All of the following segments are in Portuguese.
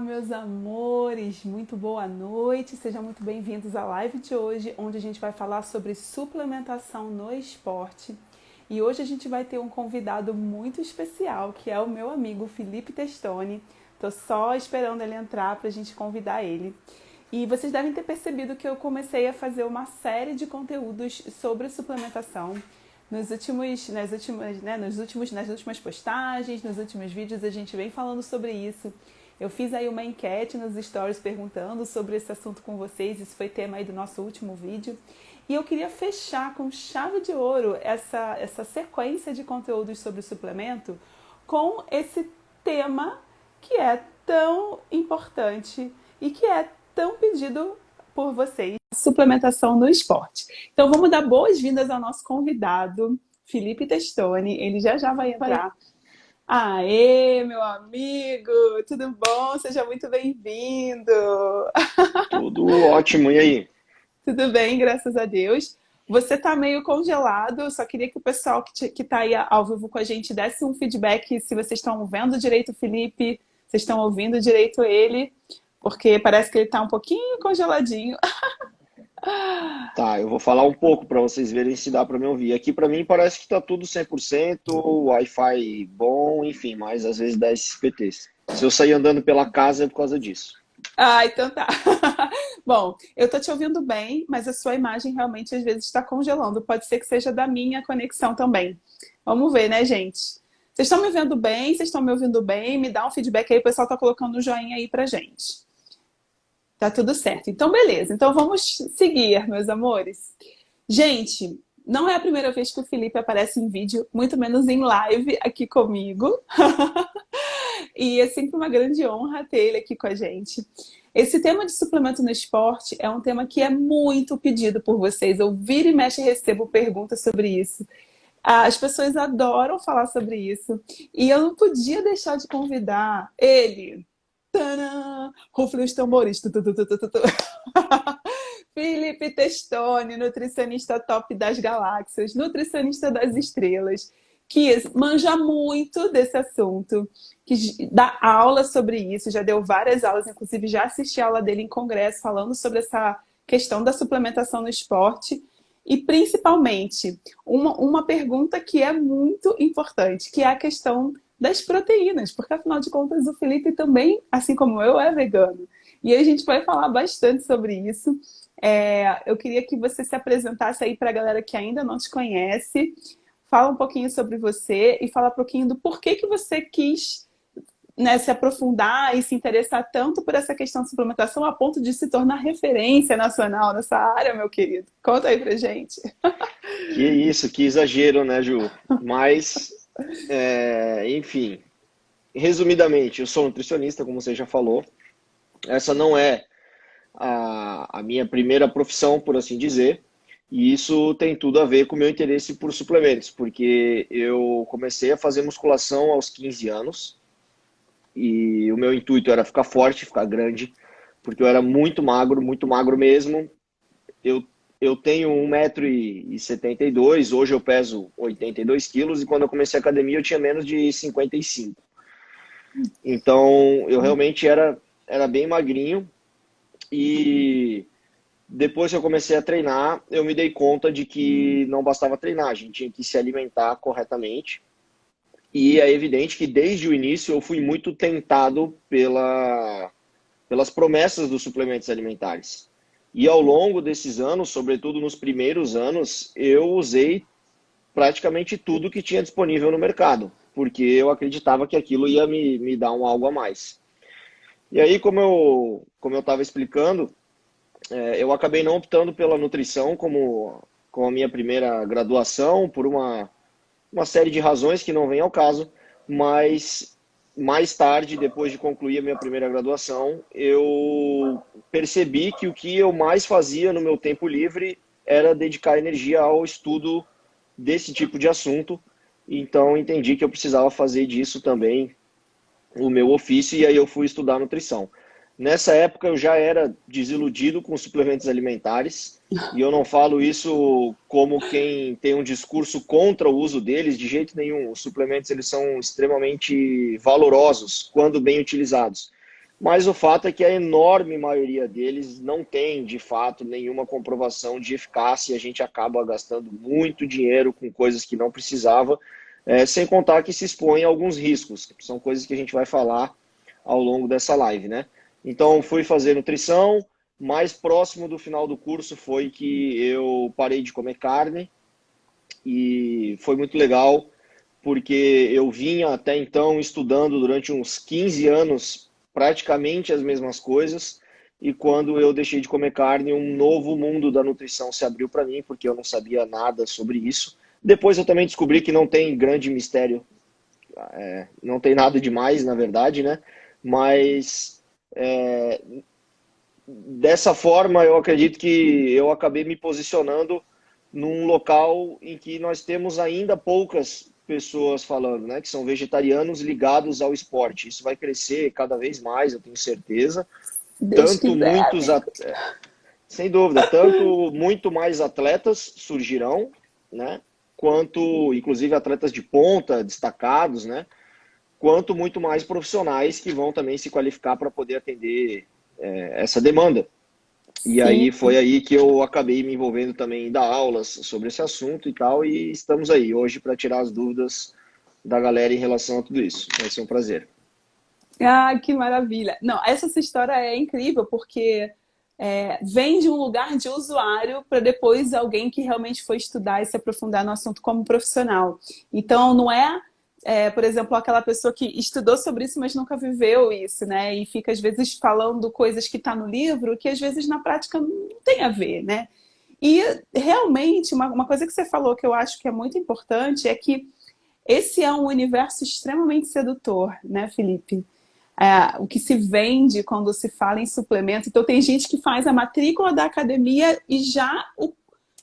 Meus amores, muito boa noite, sejam muito bem-vindos à live de hoje, onde a gente vai falar sobre suplementação no esporte. E hoje a gente vai ter um convidado muito especial, que é o meu amigo Felipe Testoni. Tô só esperando ele entrar para a gente convidar ele. E vocês devem ter percebido que eu comecei a fazer uma série de conteúdos sobre suplementação. Nas últimas postagens, nos últimos vídeos, a gente vem falando sobre isso. Eu fiz aí uma enquete nos stories perguntando sobre esse assunto com vocês. Isso foi tema aí do nosso último vídeo. E eu queria fechar com chave de ouro essa sequência de conteúdos sobre suplemento com esse tema que é tão importante e que é tão pedido por vocês, suplementação no esporte. Então vamos dar boas-vindas ao nosso convidado, Felipe Testoni. Ele já vai entrar. Aê, meu amigo, tudo bom? Seja muito bem-vindo. Tudo ótimo, e aí? Tudo bem, graças a Deus. Você tá meio congelado, eu só queria que o pessoal que tá aí ao vivo com a gente desse um feedback se vocês estão vendo direito o Felipe, vocês estão ouvindo direito ele, porque parece que ele tá um pouquinho congeladinho. Tá, eu vou falar um pouco para vocês verem se dá para me ouvir. Aqui para mim parece que tá tudo 100%, Wi-Fi bom, enfim, mas às vezes dá esses PTs. Se eu sair andando pela casa é por causa disso. Ah, então tá. Bom, eu tô te ouvindo bem, mas a sua imagem realmente às vezes está congelando. Pode ser que seja da minha conexão também. Vamos ver, né, gente? Vocês estão me vendo bem? Vocês estão me ouvindo bem? Me dá um feedback aí, o pessoal tá colocando um joinha aí pra gente. Tá tudo certo. Então, beleza. Então, vamos seguir, meus amores. Gente, não é a primeira vez que o Felipe aparece em vídeo, muito menos em live aqui comigo. E é sempre uma grande honra ter ele aqui com a gente. Esse tema de suplemento no esporte é um tema que é muito pedido por vocês. Eu viro e mexe e recebo perguntas sobre isso. As pessoas adoram falar sobre isso. E eu não podia deixar de convidar ele. Tadã! Rufem os tambores. Tu, tu, tu, tu, tu, tu, tu. Felipe Testoni, nutricionista top das galáxias, nutricionista das estrelas, que manja muito desse assunto, que dá aula sobre isso, já deu várias aulas, inclusive já assisti a aula dele em congresso falando sobre essa questão da suplementação no esporte. E principalmente, uma pergunta que é muito importante, que é a questão das proteínas, porque afinal de contas o Felipe também, assim como eu, é vegano. E aí a gente vai falar bastante sobre isso. Eu queria que você se apresentasse aí para a galera que ainda não te conhece, fala um pouquinho sobre você e fala um pouquinho do porquê que você quis, né, se aprofundar e se interessar tanto por essa questão de suplementação a ponto de se tornar referência nacional nessa área, meu querido. Conta aí pra gente. Que isso, que exagero, né, Ju? Mas, enfim, resumidamente, eu sou nutricionista, como você já falou. Essa não é a minha primeira profissão, por assim dizer. E isso tem tudo a ver com o meu interesse por suplementos, porque eu comecei a fazer musculação aos 15 anos e o meu intuito era ficar forte, ficar grande, porque eu era muito magro mesmo. Eu, eu tenho 1,72 m, hoje eu peso 82 quilos e quando eu comecei a academia eu tinha menos de 55. Então eu realmente era bem magrinho e depois que eu comecei a treinar, eu me dei conta de que não bastava treinar, a gente tinha que se alimentar corretamente. E é evidente que desde o início eu fui muito tentado pelas promessas dos suplementos alimentares. E ao longo desses anos, sobretudo nos primeiros anos, eu usei praticamente tudo que tinha disponível no mercado, porque eu acreditava que aquilo ia me dar um algo a mais. E aí, como eu estava explicando, eu acabei não optando pela nutrição como a minha primeira graduação, por uma série de razões que não vem ao caso, mas mais tarde, depois de concluir a minha primeira graduação, eu percebi que o que eu mais fazia no meu tempo livre era dedicar energia ao estudo desse tipo de assunto. Então, entendi que eu precisava fazer disso também o meu ofício e aí eu fui estudar nutrição. Nessa época eu já era desiludido com suplementos alimentares e eu não falo isso como quem tem um discurso contra o uso deles, de jeito nenhum. Os suplementos eles são extremamente valorosos quando bem utilizados. mas o fato é que a enorme maioria deles não tem, de fato, nenhuma comprovação de eficácia e a gente acaba gastando muito dinheiro com coisas que não precisava, sem contar que se expõe a alguns riscos, que são coisas que a gente vai falar ao longo dessa live, né? Então, fui fazer nutrição, mais próximo do final do curso foi que eu parei de comer carne e foi muito legal, porque eu vinha até então estudando durante uns 15 anos praticamente as mesmas coisas, e quando eu deixei de comer carne, um novo mundo da nutrição se abriu para mim, porque eu não sabia nada sobre isso. Depois eu também descobri que não tem grande mistério, não tem nada demais, na verdade, né? Mas dessa forma eu acredito que eu acabei me posicionando num local em que nós temos ainda poucas pessoas falando, né, que são vegetarianos ligados ao esporte. Isso vai crescer cada vez mais, eu tenho certeza. Deus Tanto quiser, muitos, amigo. sem dúvida, tanto muito mais atletas surgirão, né, quanto, inclusive, atletas de ponta, destacados, né, quanto muito mais profissionais que vão também se qualificar para poder atender essa demanda. E aí Sim. foi aí que eu acabei me envolvendo também em dar aulas sobre esse assunto e tal, e estamos aí hoje para tirar as dúvidas da galera em relação a tudo isso. Vai ser um prazer. Ah, que maravilha. Não, essa sua história é incrível, porque vem de um lugar de usuário para depois alguém que realmente foi estudar e se aprofundar no assunto como profissional. Então, não por exemplo, aquela pessoa que estudou sobre isso, mas nunca viveu isso, né? E fica, às vezes, falando coisas que está no livro que, às vezes, na prática não tem a ver, né? E, realmente, uma coisa que você falou que eu acho que é muito importante é que esse é um universo extremamente sedutor, né, Felipe? O que se vende quando se fala em suplemento. Então, tem gente que faz a matrícula da academia e já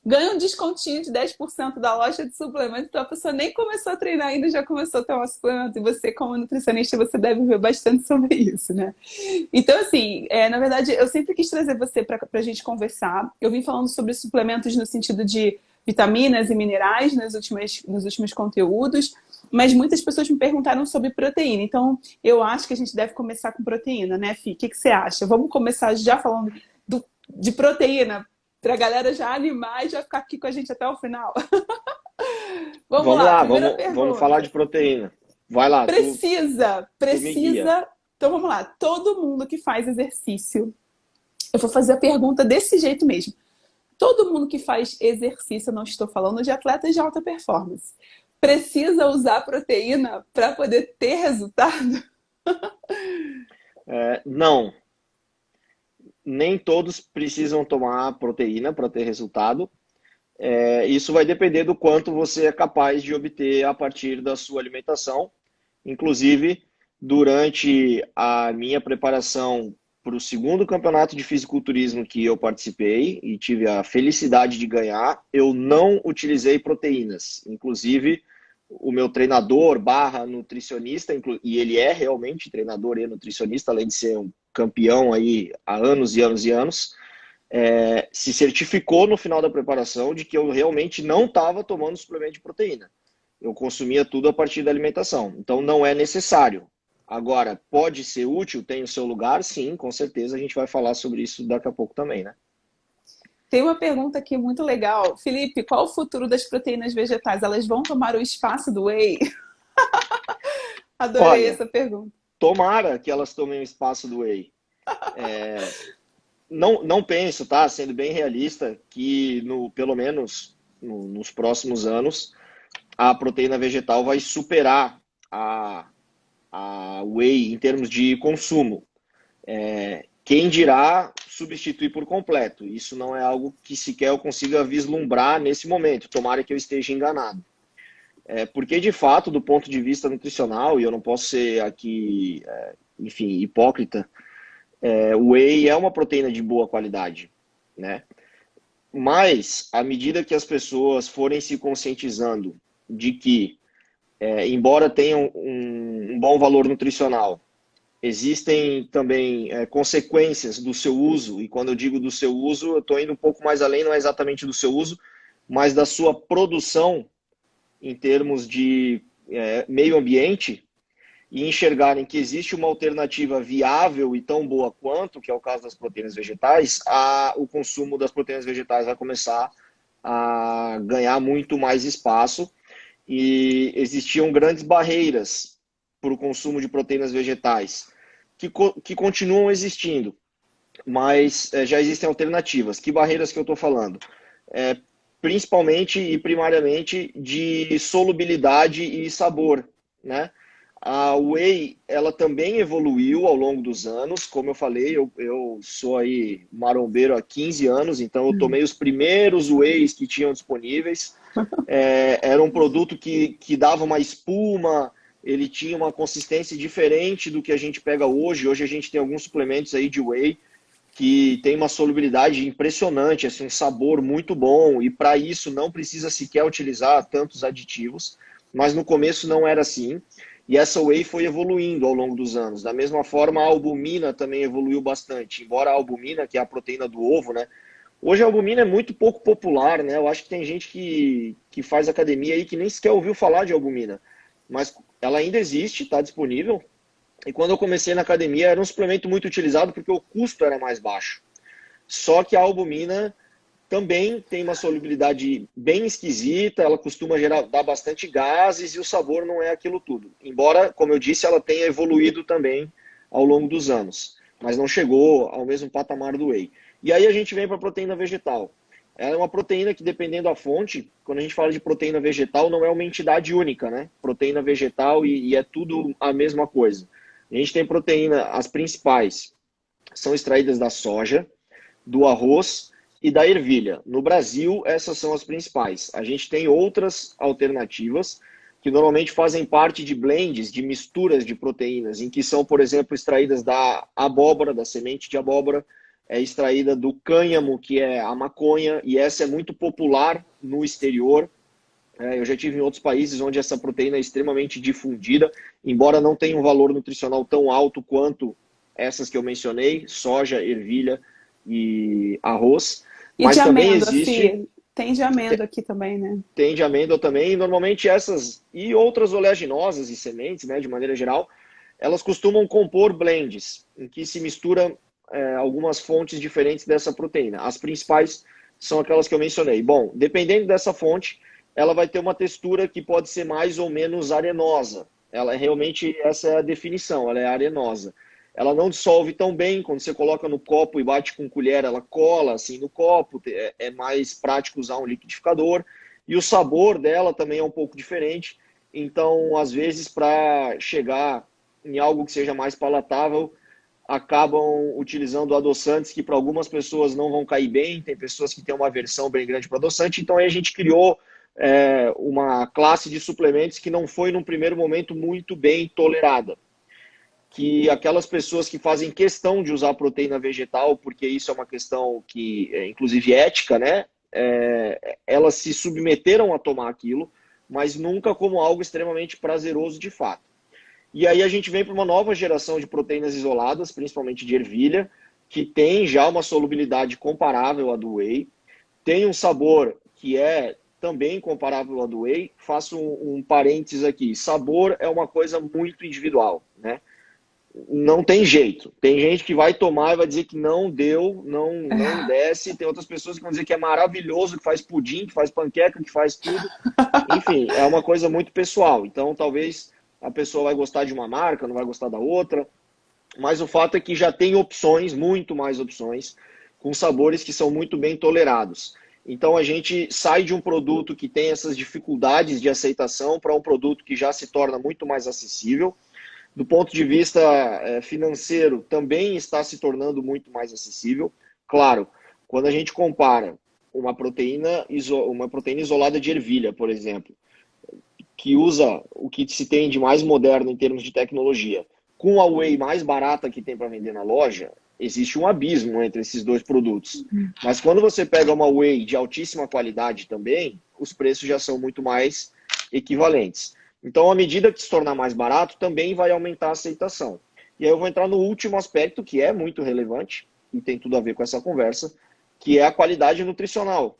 ganha um descontinho de 10% da loja de suplemento. Então, a pessoa nem começou a treinar ainda, já começou a tomar suplemento. E você, como nutricionista, você deve ver bastante sobre isso, né? Então, assim, na verdade, eu sempre quis trazer você para a gente conversar. Eu vim falando sobre suplementos no sentido de vitaminas e minerais nos últimos conteúdos, mas muitas pessoas me perguntaram sobre proteína. Então, eu acho que a gente deve começar com proteína, né, Fih? O que você acha? Vamos começar já falando de proteína, para a galera já animar e já ficar aqui com a gente até o final. Vamos Vamos lá, lá, primeira vamos falar de pergunta. proteína. Vai lá, tu me guia. Precisa. Então vamos lá. Todo mundo que faz exercício, eu vou fazer a pergunta desse jeito mesmo. Todo mundo que faz exercício, eu não estou falando de atletas de alta performance, precisa usar proteína para poder ter resultado? Não, nem todos precisam tomar proteína para ter resultado. Isso vai depender do quanto você é capaz de obter a partir da sua alimentação. Inclusive, durante a minha preparação para o segundo campeonato de fisiculturismo que eu participei e tive a felicidade de ganhar, eu não utilizei proteínas. Inclusive, o meu treinador barra nutricionista, e ele é realmente treinador e nutricionista, além de ser um campeão aí há anos e anos e anos, se certificou no final da preparação de que eu realmente não estava tomando suplemento de proteína. Eu consumia tudo a partir da alimentação. Então, não é necessário. Agora, pode ser útil, tem o seu lugar? Sim, com certeza. A gente vai falar sobre isso daqui a pouco também, né? Tem uma pergunta aqui muito legal. Felipe, qual o futuro das proteínas vegetais? Elas vão tomar o espaço do whey? Adorei Olha, essa pergunta. tomara que elas tomem o espaço do whey. Não penso, tá? Sendo bem realista, que pelo menos nos próximos anos, a proteína vegetal vai superar a whey em termos de consumo. Quem dirá substituir por completo? Isso não é algo que sequer eu consiga vislumbrar nesse momento. Tomara que eu esteja enganado. Porque, de fato, do ponto de vista nutricional, e eu não posso ser aqui, enfim, hipócrita, o whey é uma proteína de boa qualidade, né? Mas, à medida que as pessoas forem se conscientizando de que, embora tenham um bom valor nutricional, existem também consequências do seu uso, e quando eu digo do seu uso, eu estou indo um pouco mais além, não é exatamente do seu uso, mas da sua produção em termos de meio ambiente, e enxergarem que existe uma alternativa viável e tão boa quanto, que é o caso das proteínas vegetais, o consumo das proteínas vegetais vai começar a ganhar muito mais espaço, e existiam grandes barreiras para o consumo de proteínas vegetais, que continuam existindo, mas já existem alternativas. Que barreiras que eu estou falando? Principalmente e primariamente de solubilidade e sabor, né? A whey, ela também evoluiu ao longo dos anos, como eu falei, eu sou aí marombeiro há 15 anos, então eu tomei os primeiros wheys que tinham disponíveis. Era um produto que dava uma espuma, ele tinha uma consistência diferente do que a gente pega hoje. Hoje a gente tem alguns suplementos aí de whey que tem uma solubilidade impressionante, assim, um sabor muito bom, e para isso não precisa sequer utilizar tantos aditivos, mas no começo não era assim. E essa whey foi evoluindo ao longo dos anos. Da mesma forma, a albumina também evoluiu bastante. Embora a albumina, que é a proteína do ovo, né? Hoje a albumina é muito pouco popular, né? Eu acho que tem gente que faz academia aí que nem sequer ouviu falar de albumina. Mas ela ainda existe, está disponível. E quando eu comecei na academia, era um suplemento muito utilizado porque o custo era mais baixo. Só que a albumina também tem uma solubilidade bem esquisita, ela costuma dar bastante gases e o sabor não é aquilo tudo. Embora, como eu disse, ela tenha evoluído também ao longo dos anos, mas não chegou ao mesmo patamar do whey. E aí a gente vem para a proteína vegetal. Ela é uma proteína que, dependendo da fonte, quando a gente fala de proteína vegetal, não é uma entidade única, né? Proteína vegetal e é tudo a mesma coisa. A gente tem proteína, as principais são extraídas da soja, do arroz e da ervilha. No Brasil, essas são as principais. A gente tem outras alternativas que normalmente fazem parte de blends, de misturas de proteínas, em que são, por exemplo, extraídas da abóbora, da semente de abóbora, é extraída do cânhamo, que é a maconha, e essa é muito popular no exterior. Eu já tive em outros países onde essa proteína é extremamente difundida, embora não tenha um valor nutricional tão alto quanto essas que eu mencionei, soja, ervilha e arroz. E Mas de também amêndoa, existe... Fih? Tem de amêndoa aqui também, né? Tem de amêndoa também, e normalmente essas e outras oleaginosas e sementes, né, de maneira geral, elas costumam compor blends, em que se mistura algumas fontes diferentes dessa proteína. As principais são aquelas que eu mencionei. Bom, dependendo dessa fonte, ela vai ter uma textura que pode ser mais ou menos arenosa. Ela realmente, essa é a definição, ela é arenosa. Ela não dissolve tão bem, quando você coloca no copo e bate com colher, ela cola assim no copo, é mais prático usar um liquidificador. E o sabor dela também é um pouco diferente. Então, às vezes, para chegar em algo que seja mais palatável, acabam utilizando adoçantes que para algumas pessoas não vão cair bem, tem pessoas que têm uma aversão bem grande para adoçante, então aí a gente criou uma classe de suplementos que não foi num primeiro momento muito bem tolerada. Que aquelas pessoas que fazem questão de usar proteína vegetal, porque isso é uma questão que é inclusive ética, né? Elas se submeteram a tomar aquilo, mas nunca como algo extremamente prazeroso de fato. E aí a gente vem para uma nova geração de proteínas isoladas, principalmente de ervilha, que tem já uma solubilidade comparável à do whey, tem um sabor que é também comparável ao do whey. Faço um parênteses aqui, sabor é uma coisa muito individual, né? Não tem jeito. Tem gente que vai tomar e vai dizer que não deu, não desce. Tem outras pessoas que vão dizer que é maravilhoso, que faz pudim, que faz panqueca, que faz tudo. Enfim, é uma coisa muito pessoal. Então, talvez a pessoa vai gostar de uma marca, não vai gostar da outra. Mas o fato é que já tem opções, muito mais opções, com sabores que são muito bem tolerados. Então, a gente sai de um produto que tem essas dificuldades de aceitação para um produto que já se torna muito mais acessível. Do ponto de vista financeiro, também está se tornando muito mais acessível. Claro, quando a gente compara uma proteína isolada de ervilha, por exemplo, que usa o que se tem de mais moderno em termos de tecnologia, com a whey mais barata que tem para vender na loja, existe um abismo entre esses dois produtos. Mas quando você pega uma whey de altíssima qualidade também, os preços já são muito mais equivalentes. Então, à medida que se tornar mais barato, também vai aumentar a aceitação. E aí eu vou entrar no último aspecto, que é muito relevante, e tem tudo a ver com essa conversa, que é a qualidade nutricional.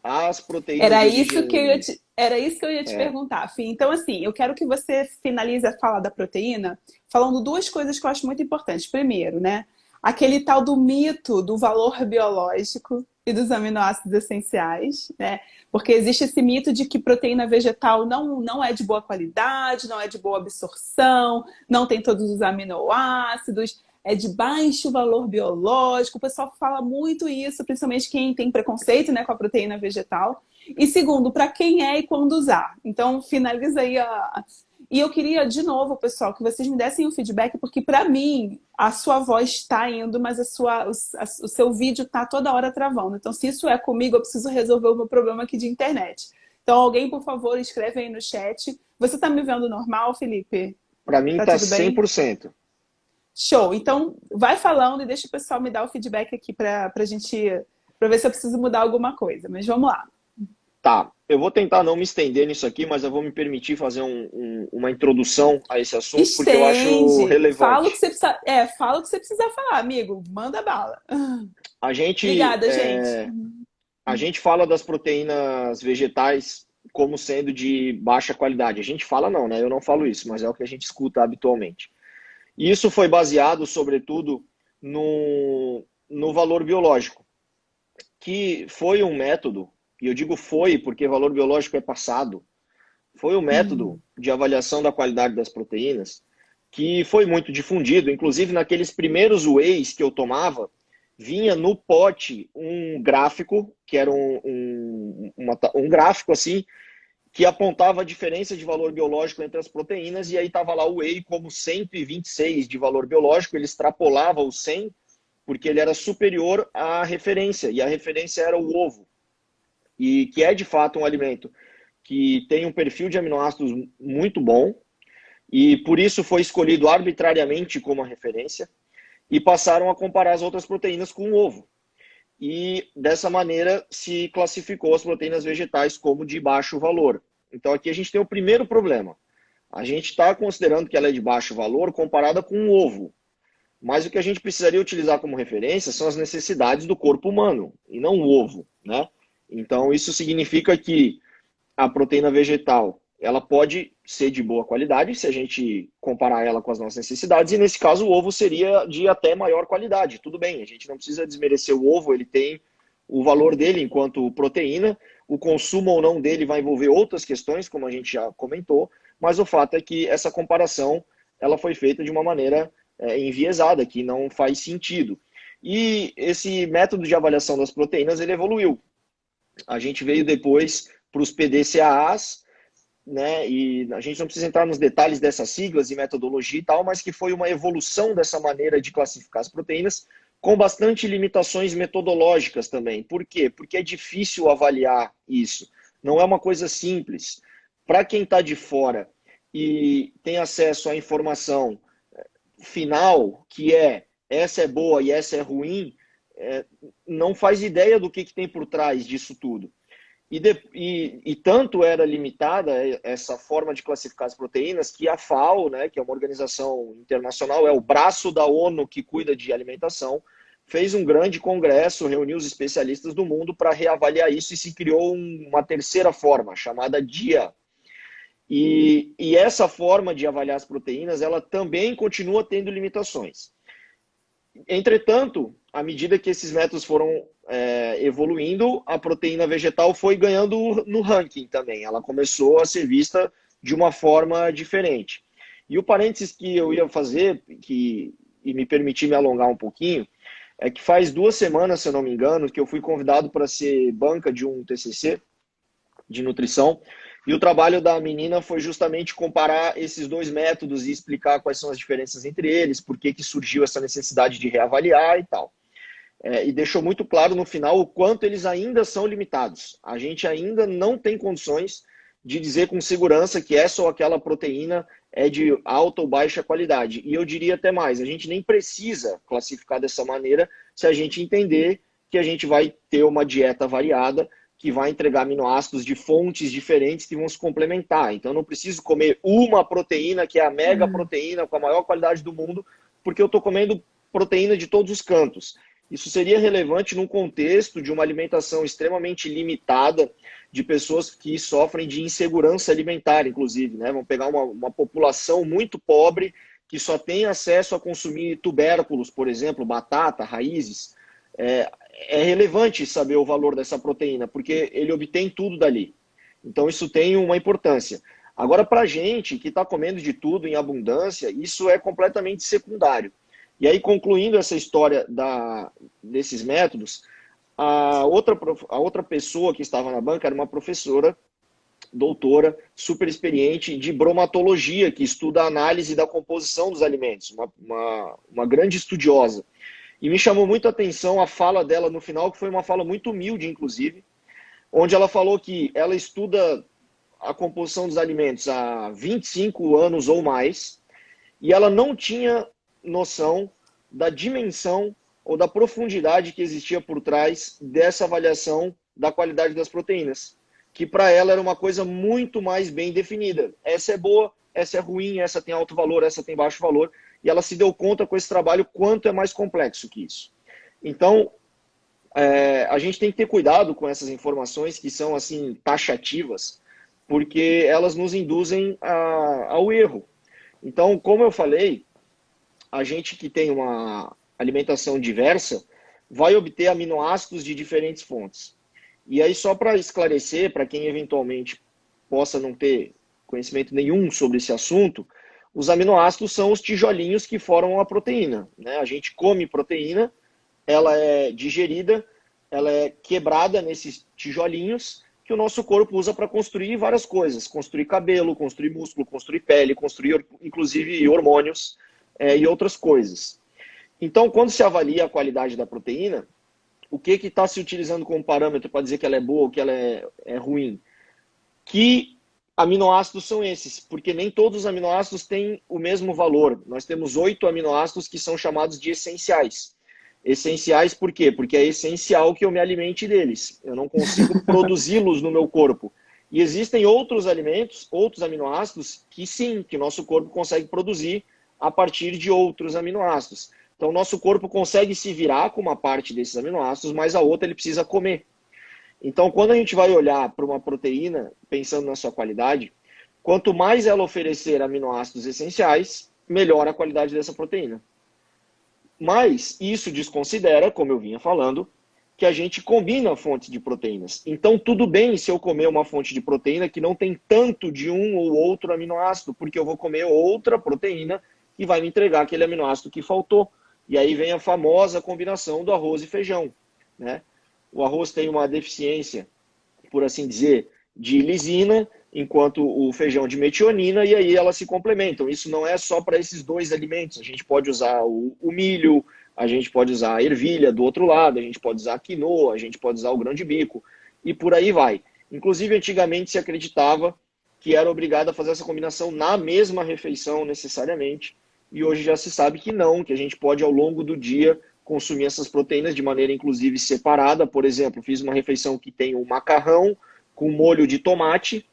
As proteínas Era de isso que eu ia origem... te... Era isso que eu ia te É, perguntar, Fih. Então, assim, eu quero que você finalize a fala da proteína falando duas coisas que eu acho muito importantes. Primeiro, né? Aquele tal do mito do valor biológico e dos aminoácidos essenciais, né? Porque existe esse mito de que proteína vegetal não é de boa qualidade, não é de boa absorção, não tem todos os aminoácidos, é de baixo valor biológico. O pessoal fala muito isso, principalmente quem tem preconceito, né, com a proteína vegetal. E segundo, para quem é e quando usar. Então, finaliza aí a. E eu queria, de novo, pessoal, que vocês me dessem um feedback, porque para mim a sua voz está indo, mas o seu vídeo está toda hora travando. Então, se isso é comigo, eu preciso resolver o meu problema aqui de internet. Então, alguém, por favor, escreve aí no chat. Você está me vendo normal, Felipe? para mim Tá tá tudo bem? 100%. Show. Então, vai falando e deixa o pessoal me dar o feedback aqui para a gente, para ver se eu preciso mudar alguma coisa. Mas vamos lá. Tá, eu vou tentar não me estender nisso aqui, mas eu vou me permitir fazer uma introdução a esse assunto, porque eu acho Estende. Fala o que relevante. você precisa. Fala o que você precisa falar, amigo. Manda bala. A gente, Obrigada, gente. a gente fala das proteínas vegetais como sendo de baixa qualidade. A gente fala não, né? Eu não falo isso, mas é o que a gente escuta habitualmente. E isso foi baseado, sobretudo, no valor biológico, que foi um método, e eu digo foi porque valor biológico é passado, foi um método de avaliação da qualidade das proteínas que foi muito difundido, inclusive naqueles primeiros wheys que eu tomava, vinha no pote um gráfico, que era um gráfico assim, que apontava a diferença de valor biológico entre as proteínas, e aí estava lá o whey como 126 de valor biológico, ele extrapolava o 100, porque ele era superior à referência, e a referência era o ovo, e que é de fato um alimento que tem um perfil de aminoácidos muito bom, e por isso foi escolhido arbitrariamente como a referência, e passaram a comparar as outras proteínas com o ovo. E dessa maneira se classificou as proteínas vegetais como de baixo valor. Então aqui a gente tem o primeiro problema. A gente está considerando que ela é de baixo valor comparada com o ovo. Mas o que a gente precisaria utilizar como referência são as necessidades do corpo humano, e não o ovo, né? Então isso significa que a proteína vegetal, ela pode ser de boa qualidade se a gente comparar ela com as nossas necessidades, e nesse caso o ovo seria de até maior qualidade. Tudo bem, a gente não precisa desmerecer o ovo, ele tem o valor dele enquanto proteína, o consumo ou não dele vai envolver outras questões, como a gente já comentou, mas o fato é que essa comparação ela foi feita de uma maneira enviesada, que não faz sentido. E esse método de avaliação das proteínas, ele evoluiu. A gente veio depois para os PDCAAs, né? E a gente não precisa entrar nos detalhes dessas siglas e metodologia e tal, mas que foi uma evolução dessa maneira de classificar as proteínas, com bastante limitações metodológicas também. Por quê? Porque é difícil avaliar isso. Não é uma coisa simples. Para quem está de fora e tem acesso à informação final, que é essa é boa e essa é ruim, não faz ideia do que tem por trás disso tudo. E tanto era limitada essa forma de classificar as proteínas que a FAO, né, que é uma organização internacional, é o braço da ONU que cuida de alimentação, fez um grande congresso, reuniu os especialistas do mundo para reavaliar isso e se criou uma terceira forma, chamada DIA. E essa forma de avaliar as proteínas, ela também continua tendo limitações. Entretanto, à medida que esses métodos foram evoluindo, a proteína vegetal foi ganhando no ranking também. Ela começou a ser vista de uma forma diferente. E o parênteses que eu ia fazer, e me permitir me alongar um pouquinho, é que faz 2 semanas, se eu não me engano, que eu fui convidado para ser banca de um TCC de nutrição. E o trabalho da menina foi justamente comparar esses 2 métodos e explicar quais são as diferenças entre eles, por que surgiu essa necessidade de reavaliar e tal. E deixou muito claro no final o quanto eles ainda são limitados. A gente ainda não tem condições de dizer com segurança que essa ou aquela proteína é de alta ou baixa qualidade. E eu diria até mais, a gente nem precisa classificar dessa maneira se a gente entender que a gente vai ter uma dieta variada que vai entregar aminoácidos de fontes diferentes que vão se complementar. Então, eu não preciso comer uma proteína que é a mega proteína com a maior qualidade do mundo, porque eu estou comendo proteína de todos os cantos. Isso seria relevante num contexto de uma alimentação extremamente limitada, de pessoas que sofrem de insegurança alimentar, inclusive, né? Vamos pegar uma população muito pobre que só tem acesso a consumir tubérculos, por exemplo, batata, raízes. É relevante saber o valor dessa proteína, porque ele obtém tudo dali. Então, isso tem uma importância. Agora, para a gente que está comendo de tudo em abundância, isso é completamente secundário. E aí, concluindo essa história desses métodos, a outra pessoa que estava na banca era uma professora, doutora, super experiente de bromatologia, que estuda a análise da composição dos alimentos, uma grande estudiosa. E me chamou muito a atenção a fala dela no final, que foi uma fala muito humilde, inclusive, onde ela falou que ela estuda a composição dos alimentos há 25 anos ou mais, e ela não tinha noção da dimensão ou da profundidade que existia por trás dessa avaliação da qualidade das proteínas, que para ela era uma coisa muito mais bem definida. Essa é boa, essa é ruim, essa tem alto valor, essa tem baixo valor, e ela se deu conta com esse trabalho quanto é mais complexo que isso. Então, a gente tem que ter cuidado com essas informações que são assim taxativas, porque elas nos induzem ao erro. Então, como eu falei, a gente que tem uma alimentação diversa vai obter aminoácidos de diferentes fontes. E aí, só para esclarecer, para quem eventualmente possa não ter conhecimento nenhum sobre esse assunto, os aminoácidos são os tijolinhos que formam a proteína, né? A gente come proteína, ela é digerida, ela é quebrada nesses tijolinhos que o nosso corpo usa para construir várias coisas. Construir cabelo, construir músculo, construir pele, construir inclusive hormônios e outras coisas. Então, quando se avalia a qualidade da proteína, o que está se utilizando como parâmetro para dizer que ela é boa ou que ela é ruim? Que aminoácidos são esses? Porque nem todos os aminoácidos têm o mesmo valor. Nós temos 8 aminoácidos que são chamados de essenciais. Essenciais por quê? Porque é essencial que eu me alimente deles. Eu não consigo produzi-los no meu corpo. E existem outros alimentos, outros aminoácidos, que sim, que o nosso corpo consegue produzir a partir de outros aminoácidos. Então, o nosso corpo consegue se virar com uma parte desses aminoácidos, mas a outra ele precisa comer. Então, quando a gente vai olhar para uma proteína, pensando na sua qualidade, quanto mais ela oferecer aminoácidos essenciais, melhor a qualidade dessa proteína. Mas isso desconsidera, como eu vinha falando, que a gente combina fontes de proteínas. Então, tudo bem se eu comer uma fonte de proteína que não tem tanto de um ou outro aminoácido, porque eu vou comer outra proteína que vai me entregar aquele aminoácido que faltou. E aí vem a famosa combinação do arroz e feijão, né? O arroz tem uma deficiência, por assim dizer, de lisina, enquanto o feijão de metionina, e aí elas se complementam. Isso não é só para esses dois alimentos. A gente pode usar o milho, a gente pode usar a ervilha do outro lado, a gente pode usar a quinoa, a gente pode usar o grão de bico, e por aí vai. Inclusive, antigamente se acreditava que era obrigado a fazer essa combinação na mesma refeição, necessariamente, e hoje já se sabe que não, que a gente pode, ao longo do dia, consumir essas proteínas de maneira, inclusive, separada. Por exemplo, fiz uma refeição que tem um macarrão com molho de tomate.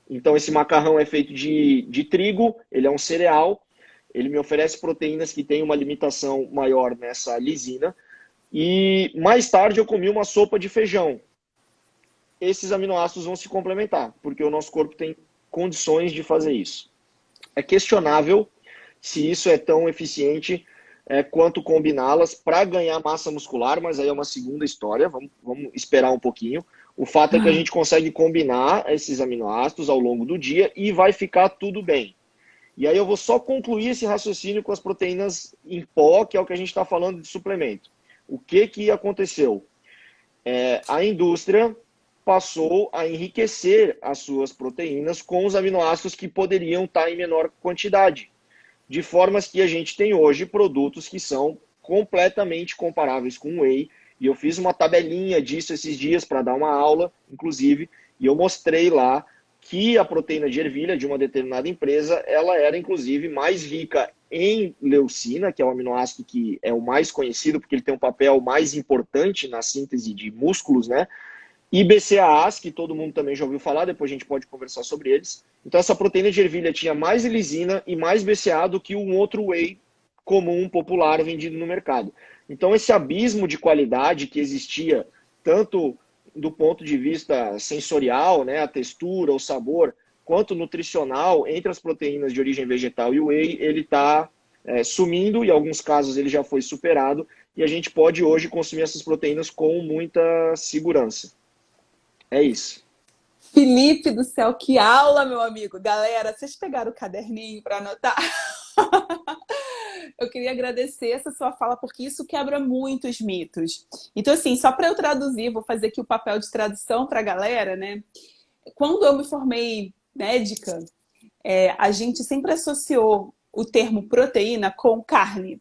Então, esse macarrão é feito de trigo, ele é um cereal, ele me oferece proteínas que têm uma limitação maior nessa lisina. E mais tarde eu comi uma sopa de feijão. Esses aminoácidos vão se complementar, porque o nosso corpo tem condições de fazer isso. É questionável se isso é tão eficiente quanto combiná-las para ganhar massa muscular, mas aí é uma segunda história, vamos esperar um pouquinho. O fato é que a gente consegue combinar esses aminoácidos ao longo do dia e vai ficar tudo bem. E aí eu vou só concluir esse raciocínio com as proteínas em pó, que é o que a gente está falando de suplemento. O que aconteceu? A indústria passou a enriquecer as suas proteínas com os aminoácidos que poderiam estar em menor quantidade, de formas que a gente tem hoje produtos que são completamente comparáveis com o whey. E eu fiz uma tabelinha disso esses dias para dar uma aula, inclusive, e eu mostrei lá que a proteína de ervilha de uma determinada empresa, ela era, inclusive, mais rica em leucina, que é o aminoácido que é o mais conhecido, porque ele tem um papel mais importante na síntese de músculos, né? E BCAAs, que todo mundo também já ouviu falar, depois a gente pode conversar sobre eles. Então, essa proteína de ervilha tinha mais lisina e mais BCA do que um outro whey comum, popular, vendido no mercado. Então, esse abismo de qualidade que existia, tanto do ponto de vista sensorial, né, a textura, o sabor, quanto nutricional, entre as proteínas de origem vegetal e o whey, ele está sumindo, e em alguns casos ele já foi superado, e a gente pode hoje consumir essas proteínas com muita segurança. É isso. Felipe do céu, que aula, meu amigo. Galera, vocês pegaram o caderninho para anotar? Eu queria agradecer essa sua fala, porque isso quebra muitos mitos. Então, assim, só para eu traduzir, vou fazer aqui o papel de tradução para a galera, né? Quando eu me formei médica, a gente sempre associou o termo proteína com carne.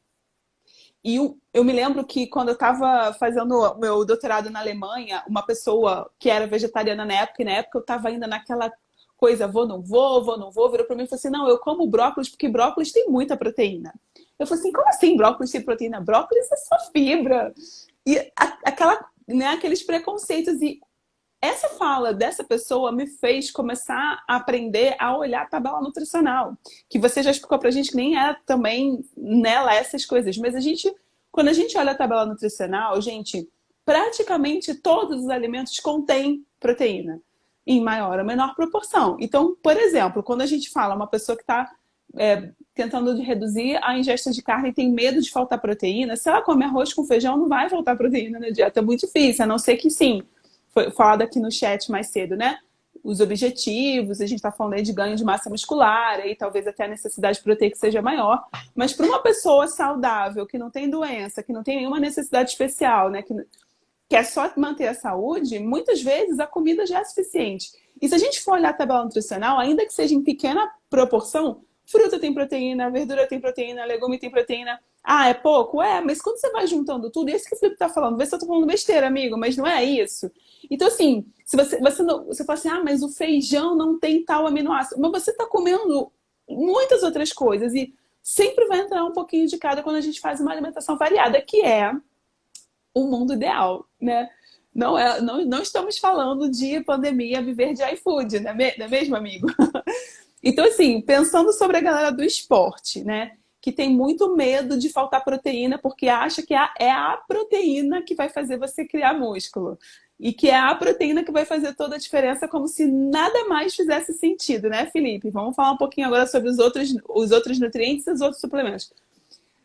E eu me lembro que quando eu estava fazendo o meu doutorado na Alemanha, uma pessoa que era vegetariana na época, e na época eu estava ainda naquela coisa, vou, não vou, virou para mim e falou assim, não, eu como brócolis porque brócolis tem muita proteína. Eu falei assim, como assim brócolis tem proteína? Brócolis é só fibra. E aqueles preconceitos. E essa fala dessa pessoa me fez começar a aprender a olhar a tabela nutricional, que você já explicou pra gente que nem é também nela essas coisas, mas quando a gente olha a tabela nutricional, gente, praticamente todos os alimentos contêm proteína, em maior ou menor proporção. Então, por exemplo, quando a gente fala uma pessoa que está tentando reduzir a ingesta de carne e tem medo de faltar proteína, se ela come arroz com feijão, não vai faltar proteína na dieta, é muito difícil, a não ser que sim. Foi falado aqui no chat mais cedo, né? Os objetivos, a gente está falando aí de ganho de massa muscular, e talvez até a necessidade proteica seja maior. Mas para uma pessoa saudável, que não tem doença, que não tem nenhuma necessidade especial, né? Que é só manter a saúde, muitas vezes a comida já é suficiente. E se a gente for olhar a tabela nutricional, ainda que seja em pequena proporção, fruta tem proteína, verdura tem proteína, legume tem proteína. Ah, é pouco? É, mas quando você vai juntando tudo, é isso que o Felipe tá falando. Vê se eu tô falando besteira, amigo, mas não é isso. Então, assim, se você fala assim, ah, mas o feijão não tem tal aminoácido. Mas você tá comendo muitas outras coisas e sempre vai entrar um pouquinho de cada quando a gente faz uma alimentação variada, que é o mundo ideal, né? Não estamos falando de pandemia, viver de iFood, não é mesmo, amigo? Então, assim, pensando sobre a galera do esporte, né? Que tem muito medo de faltar proteína porque acha que é a proteína que vai fazer você criar músculo. E que é a proteína que vai fazer toda a diferença, como se nada mais fizesse sentido, né, Felipe? Vamos falar um pouquinho agora sobre os outros nutrientes e os outros suplementos.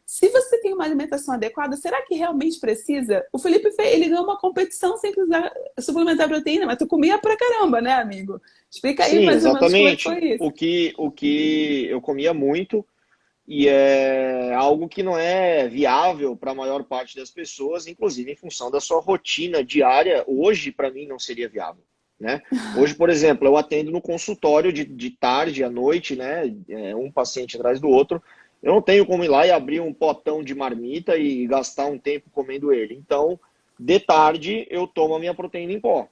Se você tem uma alimentação adequada, será que realmente precisa? O Felipe ele ganhou uma competição sem precisar suplementar proteína, mas tu comia pra caramba, né, amigo? Explica aí Sim, mais ou menos como é que foi exatamente. isso. O que eu comia muito e é algo que não é viável para a maior parte das pessoas, inclusive em função da sua rotina diária. Hoje, para mim, não seria viável, né? Hoje, por exemplo, eu atendo no consultório de tarde à noite, né? Um paciente atrás do outro. Eu não tenho como ir lá e abrir um potão de marmita e gastar um tempo comendo ele. Então, de tarde, eu tomo a minha proteína em pó.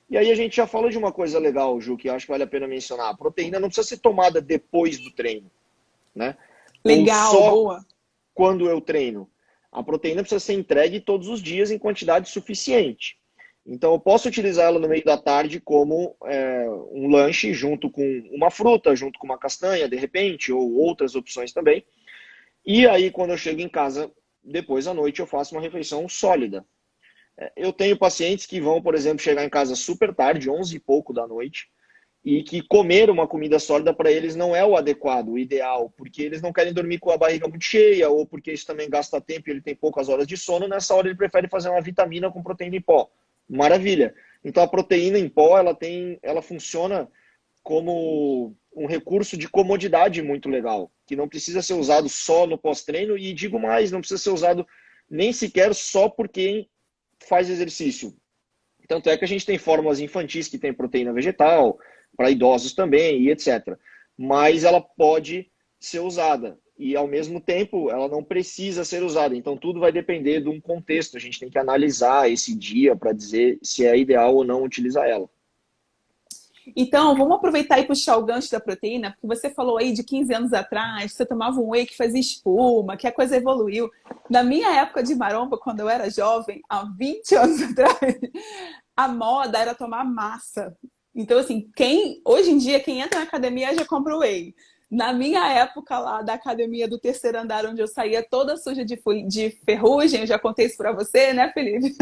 E aí a gente já falou de uma coisa legal, Ju, que eu acho que vale a pena mencionar. A proteína não precisa ser tomada depois do treino, né? Ou Legal, só boa. quando eu treino. A proteína precisa ser entregue todos os dias em quantidade suficiente. Então eu posso utilizar ela no meio da tarde como um lanche junto com uma fruta, junto com uma castanha, de repente, ou outras opções também. E aí quando eu chego em casa, depois à noite, eu faço uma refeição sólida. Eu tenho pacientes que vão, por exemplo, chegar em casa super tarde, 11 e pouco da noite, e que comer uma comida sólida para eles não é o adequado, o ideal, porque eles não querem dormir com a barriga muito cheia, ou porque isso também gasta tempo e ele tem poucas horas de sono. Nessa hora ele prefere fazer uma vitamina com proteína em pó. Maravilha. Então a proteína em pó, ela funciona como um recurso de comodidade muito legal, que não precisa ser usado só no pós-treino, e digo mais, não precisa ser usado nem sequer só por quem faz exercício. Tanto é que a gente tem fórmulas infantis que tem proteína vegetal, para idosos também, e etc. Mas ela pode ser usada. E, ao mesmo tempo, ela não precisa ser usada. Então, tudo vai depender de um contexto. A gente tem que analisar esse dia para dizer se é ideal ou não utilizar ela. Então, vamos aproveitar e puxar o gancho da proteína, porque você falou aí de 15 anos atrás, você tomava um whey que fazia espuma, que a coisa evoluiu. Na minha época de maromba, quando eu era jovem, há 20 anos atrás, a moda era tomar massa. Então, assim, hoje em dia, quem entra na academia já compra o whey. Na minha época lá da academia do terceiro andar, onde eu saía toda suja de ferrugem, eu já contei isso pra você, né, Felipe?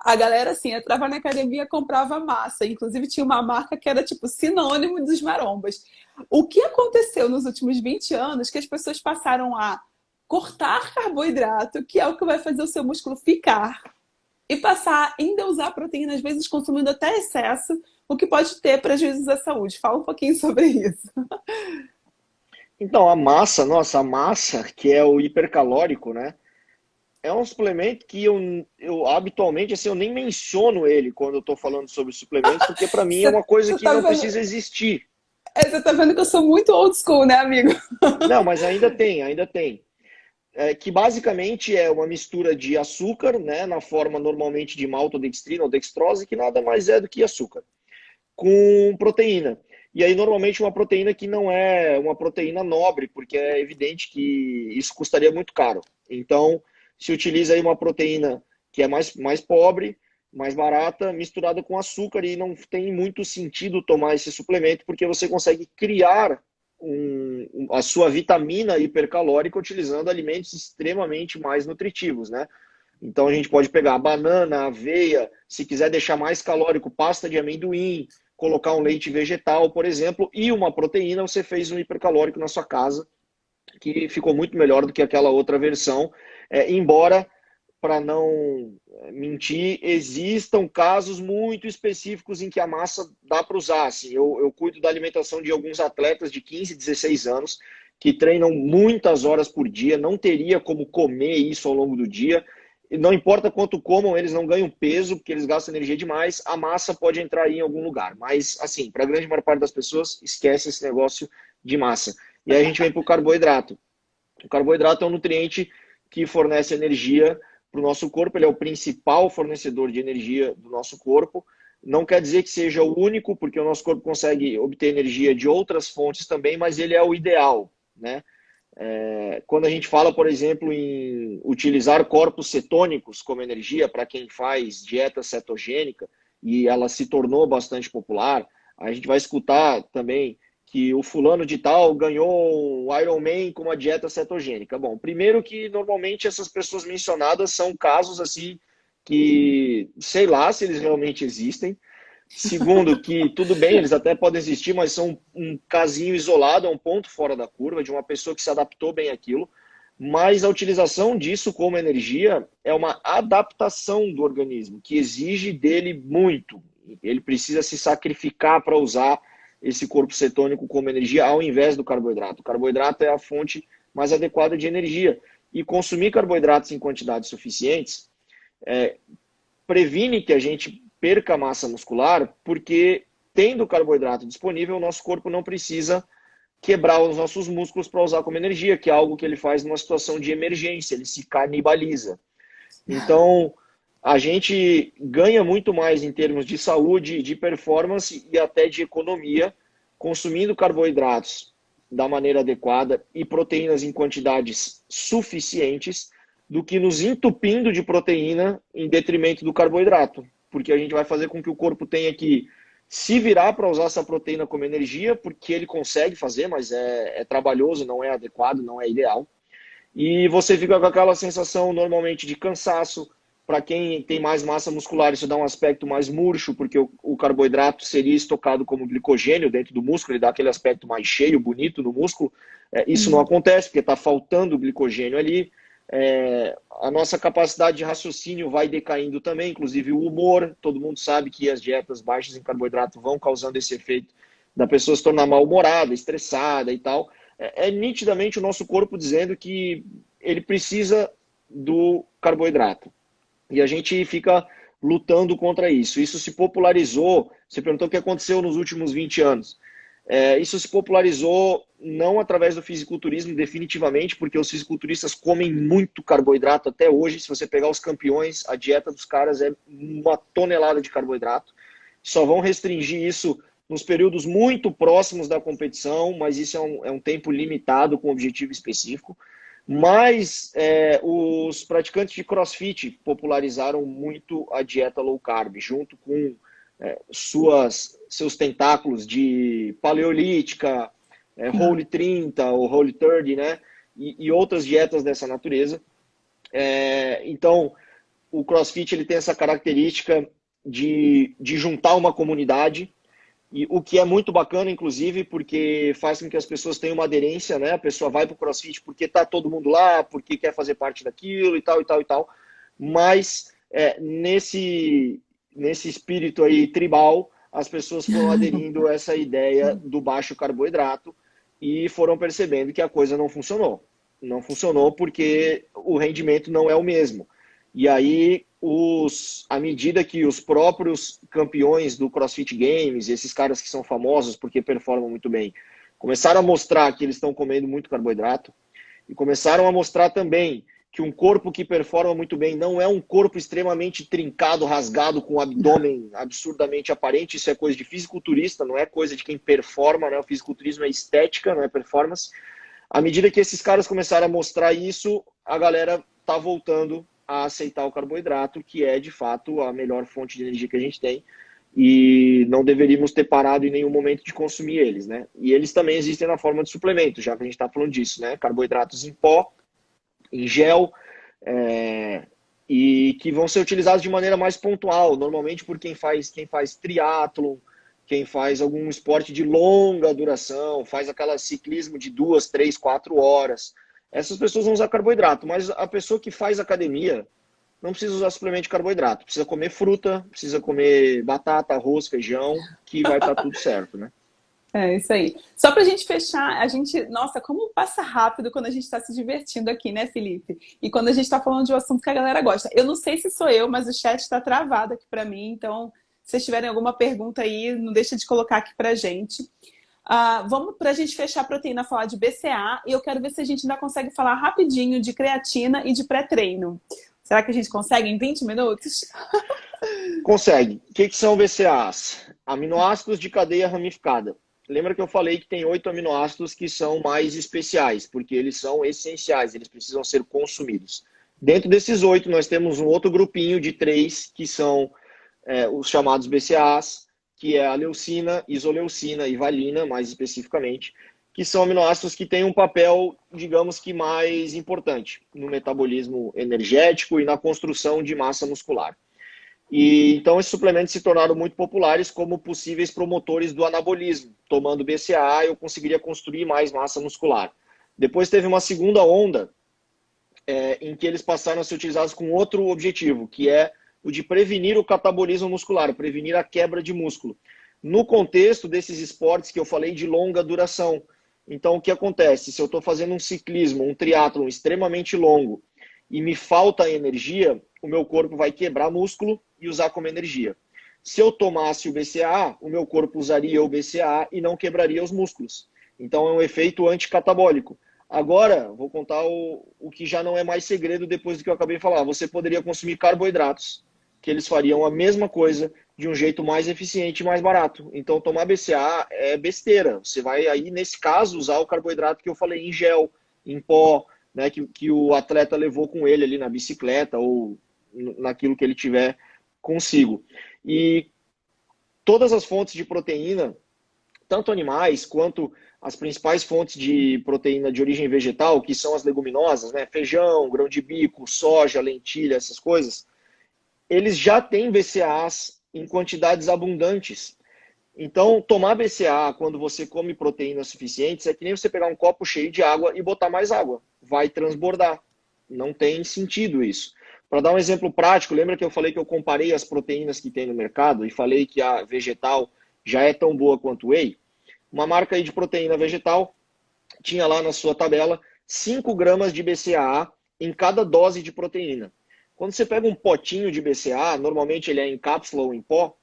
A galera, assim, entrava na academia, comprava massa. Inclusive, tinha uma marca que era, tipo, sinônimo dos marombas. O que aconteceu nos últimos 20 anos que as pessoas passaram a cortar carboidrato, que é o que vai fazer o seu músculo ficar, e passar ainda a usar proteína, às vezes consumindo até excesso, o que pode ter prejuízos à saúde. Fala um pouquinho sobre isso. Então, a massa, nossa, a massa, que é o hipercalórico, né? É um suplemento que eu habitualmente, assim, eu nem menciono ele quando eu estou falando sobre suplementos, porque para mim é uma coisa Você que tá não vendo, precisa existir. você tá vendo que eu sou muito old school, né, amigo? Não, mas ainda tem, ainda tem. Que basicamente é uma mistura de açúcar, né, na forma normalmente de maltodextrina ou dextrose, que nada mais é do que açúcar, com proteína. E aí, normalmente, uma proteína que não é uma proteína nobre, porque é evidente que isso custaria muito caro. Então, se utiliza aí uma proteína que é mais pobre, mais barata, misturada com açúcar, e não tem muito sentido tomar esse suplemento, porque você consegue criar a sua vitamina hipercalórica utilizando alimentos extremamente mais nutritivos, né? Então, a gente pode pegar a banana, a aveia, se quiser deixar mais calórico, pasta de amendoim, colocar um leite vegetal, por exemplo, e uma proteína, você fez um hipercalórico na sua casa, que ficou muito melhor do que aquela outra versão, embora, para não mentir, existam casos muito específicos em que a massa dá para usar. Assim, eu cuido da alimentação de alguns atletas de 15, 16 anos, que treinam muitas horas por dia, não teria como comer isso ao longo do dia. Não importa quanto comam, eles não ganham peso, porque eles gastam energia demais, a massa pode entrar aí em algum lugar. Mas, assim, para a grande maior parte das pessoas, esquece esse negócio de massa. E aí a gente vem para o carboidrato. O carboidrato é um nutriente que fornece energia para o nosso corpo, ele é o principal fornecedor de energia do nosso corpo. Não quer dizer que seja o único, porque o nosso corpo consegue obter energia de outras fontes também, mas ele é o ideal, né? Quando a gente fala, por exemplo, em utilizar corpos cetônicos como energia para quem faz dieta cetogênica, e ela se tornou bastante popular, a gente vai escutar também que o fulano de tal ganhou o Ironman com uma dieta cetogênica. Bom, primeiro que normalmente essas pessoas mencionadas são casos assim que sei lá se eles realmente existem. Segundo, que tudo bem, eles até podem existir, mas são um casinho isolado, é um ponto fora da curva de uma pessoa que se adaptou bem àquilo. Mas a utilização disso como energia é uma adaptação do organismo, que exige dele muito. Ele precisa se sacrificar para usar esse corpo cetônico como energia ao invés do carboidrato. O carboidrato é a fonte mais adequada de energia. E consumir carboidratos em quantidades suficientes previne que a gente perca massa muscular, porque tendo carboidrato disponível, o nosso corpo não precisa quebrar os nossos músculos para usar como energia, que é algo que ele faz numa situação de emergência, ele se canibaliza. Então, a gente ganha muito mais em termos de saúde, de performance e até de economia, consumindo carboidratos da maneira adequada e proteínas em quantidades suficientes, do que nos entupindo de proteína em detrimento do carboidrato. Porque a gente vai fazer com que o corpo tenha que se virar para usar essa proteína como energia, porque ele consegue fazer, mas é trabalhoso, não é adequado, não é ideal. E você fica com aquela sensação normalmente de cansaço. Para quem tem mais massa muscular, isso dá um aspecto mais murcho, porque o carboidrato seria estocado como glicogênio dentro do músculo, ele dá aquele aspecto mais cheio, bonito no músculo. Isso não acontece, porque está faltando glicogênio ali. A nossa capacidade de raciocínio vai decaindo também, inclusive o humor. Todo mundo sabe que as dietas baixas em carboidrato vão causando esse efeito da pessoa se tornar mal-humorada, estressada e tal. Nitidamente o nosso corpo dizendo que ele precisa do carboidrato. E a gente fica lutando contra isso. Isso se popularizou. Você perguntou o que aconteceu nos últimos 20 anos. Isso se popularizou não através do fisiculturismo, definitivamente, porque os fisiculturistas comem muito carboidrato até hoje. Se você pegar os campeões, a dieta dos caras é uma tonelada de carboidrato. Só vão restringir isso nos períodos muito próximos da competição, mas isso é um tempo limitado com objetivo específico. Mas os praticantes de CrossFit popularizaram muito a dieta low carb, junto com seus tentáculos de paleolítica, Whole 30 ou Whole 30, né? E outras dietas dessa natureza. Então, o CrossFit ele tem essa característica de juntar uma comunidade, e o que é muito bacana, inclusive, porque faz com que as pessoas tenham uma aderência, né? A pessoa vai para o CrossFit porque tá todo mundo lá, porque quer fazer parte daquilo e tal, e tal, e tal. Mas nesse espírito aí tribal, as pessoas foram aderindo a essa ideia do baixo carboidrato e foram percebendo que a coisa não funcionou. Não funcionou porque o rendimento não é o mesmo. E aí, à medida que os próprios campeões do CrossFit Games, esses caras que são famosos porque performam muito bem, começaram a mostrar que eles estão comendo muito carboidrato e começaram a mostrar também que um corpo que performa muito bem não é um corpo extremamente trincado, rasgado, com o abdômen absurdamente aparente. Isso é coisa de fisiculturista, não é coisa de quem performa, né? O fisiculturismo é estética, não é performance. À medida que esses caras começaram a mostrar isso, a galera tá voltando a aceitar o carboidrato, que é, de fato, a melhor fonte de energia que a gente tem. E não deveríamos ter parado em nenhum momento de consumir eles, né? E eles também existem na forma de suplemento, já que a gente está falando disso, né? Carboidratos em pó, em gel, e que vão ser utilizados de maneira mais pontual, normalmente por quem faz triatlon, quem faz algum esporte de longa duração, faz aquela ciclismo de 2, 3, 4 horas. Essas pessoas vão usar carboidrato, mas a pessoa que faz academia não precisa usar suplemento de carboidrato. Precisa comer fruta, precisa comer batata, arroz, feijão, que vai estar tudo certo, né? É isso aí. Só pra gente fechar, nossa, como passa rápido quando a gente está se divertindo aqui, né, Felipe? E quando a gente está falando de um assunto que a galera gosta. Eu não sei se sou eu, mas o chat está travado aqui para mim, então, se vocês tiverem alguma pergunta aí, não deixa de colocar aqui pra gente. Vamos, pra gente fechar a proteína, falar de BCA, e eu quero ver se a gente ainda consegue falar rapidinho de creatina e de pré-treino. Será que a gente consegue em 20 minutos? Consegue. O que são BCAAs? Aminoácidos de cadeia ramificada. Lembra que eu falei que tem 8 aminoácidos que são mais especiais, porque eles são essenciais, eles precisam ser consumidos. Dentro desses 8, nós temos um outro grupinho de 3, que são os chamados BCAAs, que é a leucina, isoleucina e valina, mais especificamente, que são aminoácidos que têm um papel, digamos que mais importante no metabolismo energético e na construção de massa muscular. E então esses suplementos se tornaram muito populares como possíveis promotores do anabolismo. Tomando BCAA eu conseguiria construir mais massa muscular. Depois teve uma segunda onda em que eles passaram a ser utilizados com outro objetivo, que é o de prevenir o catabolismo muscular, prevenir a quebra de músculo. No contexto desses esportes que eu falei de longa duração. Então o que acontece? Se eu estou fazendo um ciclismo, um triatlon extremamente longo e me falta energia, o meu corpo vai quebrar músculo e usar como energia. Se eu tomasse o BCAA, o meu corpo usaria o BCAA e não quebraria os músculos. Então é um efeito anticatabólico. Agora, vou contar o que já não é mais segredo depois do que eu acabei de falar. Você poderia consumir carboidratos, que eles fariam a mesma coisa de um jeito mais eficiente e mais barato. Então tomar BCAA é besteira. Você vai aí, nesse caso, usar o carboidrato que eu falei em gel, em pó, né, que o atleta levou com ele ali na bicicleta ou naquilo que ele tiver consigo. E todas as fontes de proteína, tanto animais quanto as principais fontes de proteína de origem vegetal, que são as leguminosas, né, feijão, grão de bico, soja, lentilha, essas coisas, eles já têm BCAAs em quantidades abundantes. Então, tomar BCAA quando você come proteínas suficientes é que nem você pegar um copo cheio de água e botar mais água. Vai transbordar. Não tem sentido isso. Para dar um exemplo prático, lembra que eu falei que eu comparei as proteínas que tem no mercado e falei que a vegetal já é tão boa quanto o whey? Uma marca aí de proteína vegetal tinha lá na sua tabela 5 gramas de BCAA em cada dose de proteína. Quando você pega um potinho de BCAA, normalmente ele é em cápsula ou em pó,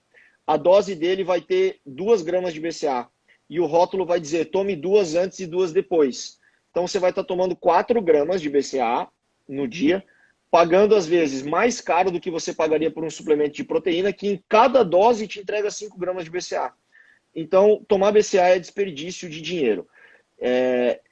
a dose dele vai ter 2 gramas de BCAA. E o rótulo vai dizer, tome 2 antes e 2 depois. Então você vai estar tomando 4 gramas de BCAA no dia, pagando às vezes mais caro do que você pagaria por um suplemento de proteína, que em cada dose te entrega 5 gramas de BCAA. Então, tomar BCAA é desperdício de dinheiro.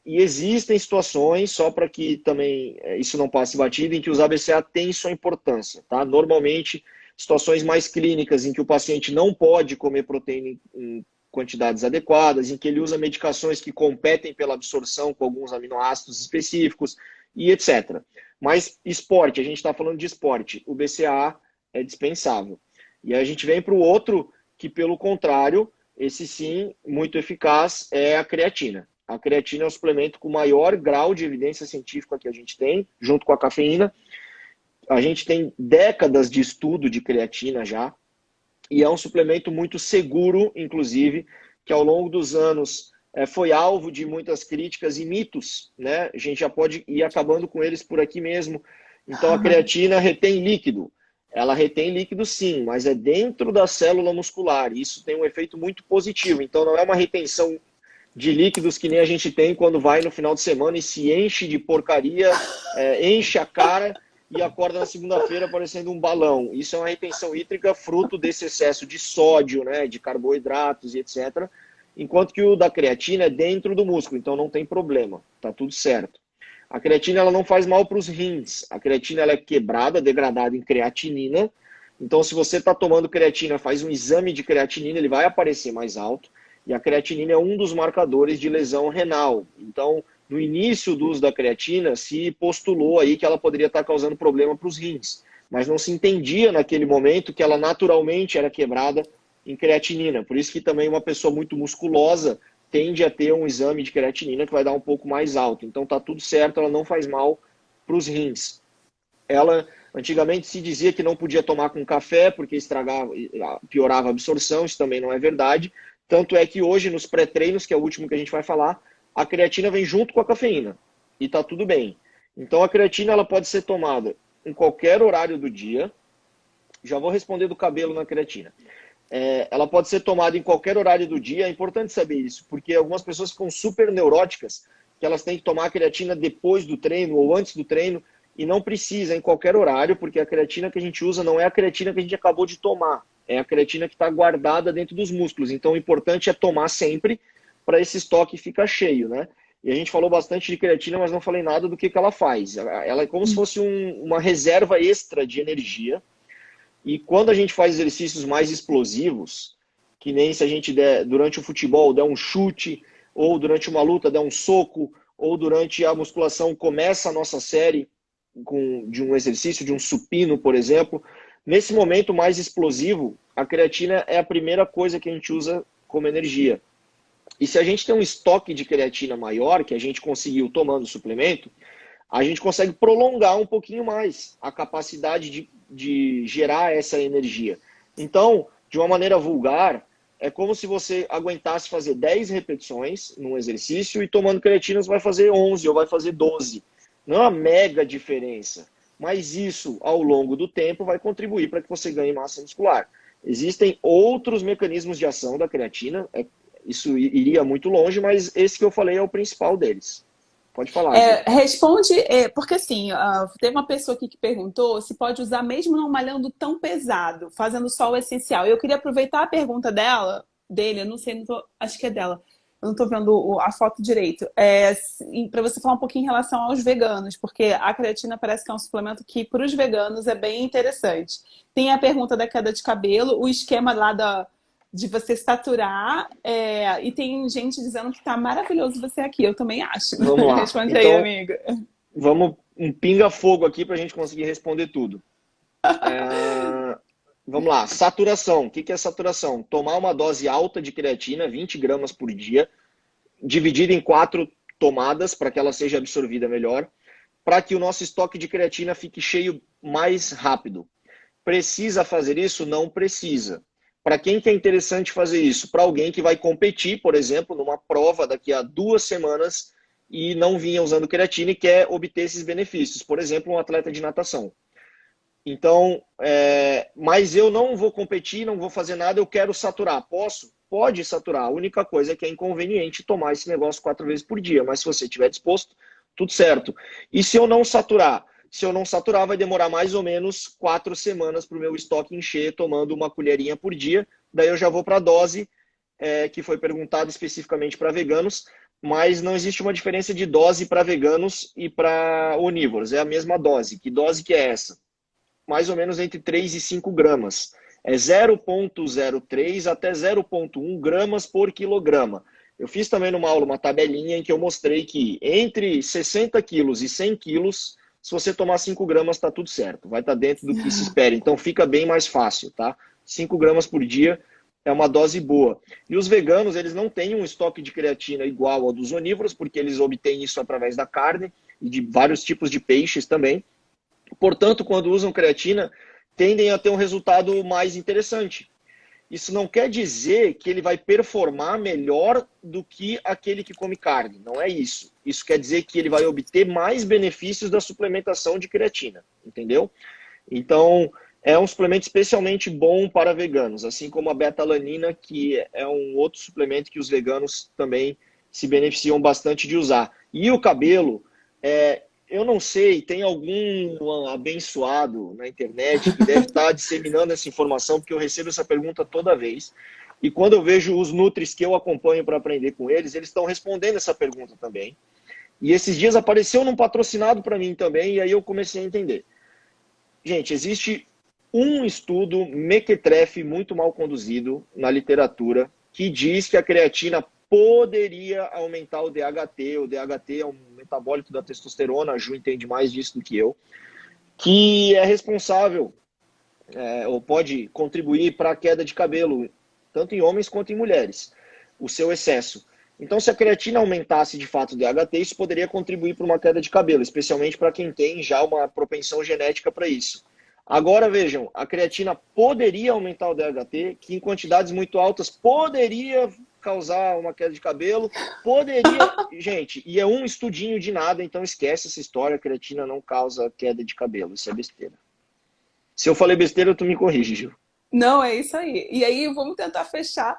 E existem situações, só para que também isso não passe batido, em que usar BCAA tem sua importância. Tá? Normalmente, situações mais clínicas em que o paciente não pode comer proteína em quantidades adequadas, em que ele usa medicações que competem pela absorção com alguns aminoácidos específicos e etc. Mas esporte, a gente está falando de esporte, o BCAA é dispensável. E aí a gente vem para o outro, que pelo contrário, esse sim, muito eficaz, é a creatina. A creatina é o suplemento com maior grau de evidência científica que a gente tem, junto com a cafeína. A gente tem décadas de estudo de creatina já, e é um suplemento muito seguro, inclusive, que ao longo dos anos foi alvo de muitas críticas e mitos, né? A gente já pode ir acabando com eles por aqui mesmo. Então a creatina retém líquido. Ela retém líquido sim, mas é dentro da célula muscular. E isso tem um efeito muito positivo. Então não é uma retenção de líquidos que nem a gente tem quando vai no final de semana e se enche de porcaria, enche a cara e acorda na segunda-feira parecendo um balão. Isso é uma retenção hídrica fruto desse excesso de sódio, né, de carboidratos e etc. Enquanto que o da creatina é dentro do músculo, então não tem problema, tá tudo certo. A creatina ela não faz mal para os rins. A creatina ela é quebrada, degradada em creatinina. Então, se você está tomando creatina, faz um exame de creatinina, ele vai aparecer mais alto. E a creatinina é um dos marcadores de lesão renal. Então, no início do uso da creatina, se postulou aí que ela poderia estar causando problema para os rins. Mas não se entendia naquele momento que ela naturalmente era quebrada em creatinina. Por isso que também uma pessoa muito musculosa tende a ter um exame de creatinina que vai dar um pouco mais alto. Então tá tudo certo, ela não faz mal para os rins. Ela, antigamente se dizia que não podia tomar com café porque estragava, piorava a absorção, isso também não é verdade. Tanto é que hoje nos pré-treinos, que é o último que a gente vai falar, a creatina vem junto com a cafeína e tá tudo bem. Então a creatina ela pode ser tomada em qualquer horário do dia. Já vou responder do cabelo na creatina. Ela pode ser tomada em qualquer horário do dia. É importante saber isso, porque algumas pessoas ficam super neuróticas, que elas têm que tomar a creatina depois do treino ou antes do treino, e não precisa em qualquer horário, porque a creatina que a gente usa não é a creatina que a gente acabou de tomar, é a creatina que está guardada dentro dos músculos. Então o importante é tomar sempre para esse estoque ficar cheio, né? E a gente falou bastante de creatina, mas não falei nada do que ela faz. Ela é como se fosse uma reserva extra de energia. E quando a gente faz exercícios mais explosivos, que nem se a gente durante o futebol der um chute, ou durante uma luta der um soco, ou durante a musculação começa a nossa série de um exercício, de um supino, por exemplo, nesse momento mais explosivo, a creatina é a primeira coisa que a gente usa como energia. E se a gente tem um estoque de creatina maior, que a gente conseguiu tomando o suplemento, a gente consegue prolongar um pouquinho mais a capacidade de gerar essa energia. Então, de uma maneira vulgar, é como se você aguentasse fazer 10 repetições num exercício e tomando creatina você vai fazer 11 ou vai fazer 12. Não é uma mega diferença, mas isso, ao longo do tempo, vai contribuir para que você ganhe massa muscular. Existem outros mecanismos de ação da creatina, isso iria muito longe, mas esse que eu falei é o principal deles. Pode falar, responde, porque assim, tem uma pessoa aqui que perguntou se pode usar mesmo não malhando tão pesado, fazendo só o essencial. Eu queria aproveitar a pergunta dele, eu não sei, acho que é dela, eu não estou vendo a foto direito, para você falar um pouquinho em relação aos veganos, porque a creatina parece que é um suplemento que para os veganos é bem interessante. Tem a pergunta da queda de cabelo, o esquema lá de você saturar, e tem gente dizendo que tá maravilhoso você aqui. Eu também acho. Vamos lá. Responde aí, amiga. Vamos um pinga-fogo aqui para a gente conseguir responder tudo. Vamos lá. Saturação. O que é saturação? Tomar uma dose alta de creatina, 20 gramas por dia, dividida em 4 tomadas para que ela seja absorvida melhor, para que o nosso estoque de creatina fique cheio mais rápido. Precisa fazer isso? Não precisa. Para quem que é interessante fazer isso? Para alguém que vai competir, por exemplo, numa prova daqui a 2 semanas e não vinha usando creatina e quer obter esses benefícios. Por exemplo, um atleta de natação. Então, mas eu não vou competir, não vou fazer nada, eu quero saturar. Posso? Pode saturar. A única coisa é que é inconveniente tomar esse negócio 4 vezes por dia. Mas se você estiver disposto, tudo certo. E se eu não saturar? Se eu não saturar, vai demorar mais ou menos 4 semanas para o meu estoque encher, tomando uma colherinha por dia. Daí eu já vou para a dose, que foi perguntada especificamente para veganos, mas não existe uma diferença de dose para veganos e para onívoros. É a mesma dose. Que dose que é essa? Mais ou menos entre 3 e 5 gramas. é 0,03 até 0,1 gramas por quilograma. Eu fiz também numa aula uma tabelinha em que eu mostrei que entre 60 quilos e 100 quilos, se você tomar 5 gramas, está tudo certo. Vai estar dentro do que se espera. Então fica bem mais fácil, tá? 5 gramas por dia é uma dose boa. E os veganos, eles não têm um estoque de creatina igual ao dos onívoros, porque eles obtêm isso através da carne e de vários tipos de peixes também. Portanto, quando usam creatina, tendem a ter um resultado mais interessante. Isso não quer dizer que ele vai performar melhor do que aquele que come carne. Não é isso. Isso quer dizer que ele vai obter mais benefícios da suplementação de creatina. Entendeu? Então, é um suplemento especialmente bom para veganos, assim como a beta-alanina, que é um outro suplemento que os veganos também se beneficiam bastante de usar. E o cabelo, eu não sei, tem algum abençoado na internet que deve estar disseminando essa informação, porque eu recebo essa pergunta toda vez. E quando eu vejo os nutris que eu acompanho para aprender com eles, eles estão respondendo essa pergunta também. E esses dias apareceu num patrocinado para mim também, e aí eu comecei a entender. Gente, existe um estudo mequetrefe muito mal conduzido na literatura que diz que a creatina poderia aumentar o DHT. O DHT é um metabólito da testosterona, a Ju entende mais disso do que eu, que é responsável ou pode contribuir para a queda de cabelo, tanto em homens quanto em mulheres, o seu excesso. Então, se a creatina aumentasse de fato o DHT, isso poderia contribuir para uma queda de cabelo, especialmente para quem tem já uma propensão genética para isso. Agora, vejam, a creatina poderia aumentar o DHT, que em quantidades muito altas poderia causar uma queda de cabelo, poderia... Gente, e é um estudinho de nada, então esquece essa história, a creatina não causa queda de cabelo, isso é besteira. Se eu falei besteira, tu me corrige, Gil. Não, é isso aí. E aí, vamos tentar fechar.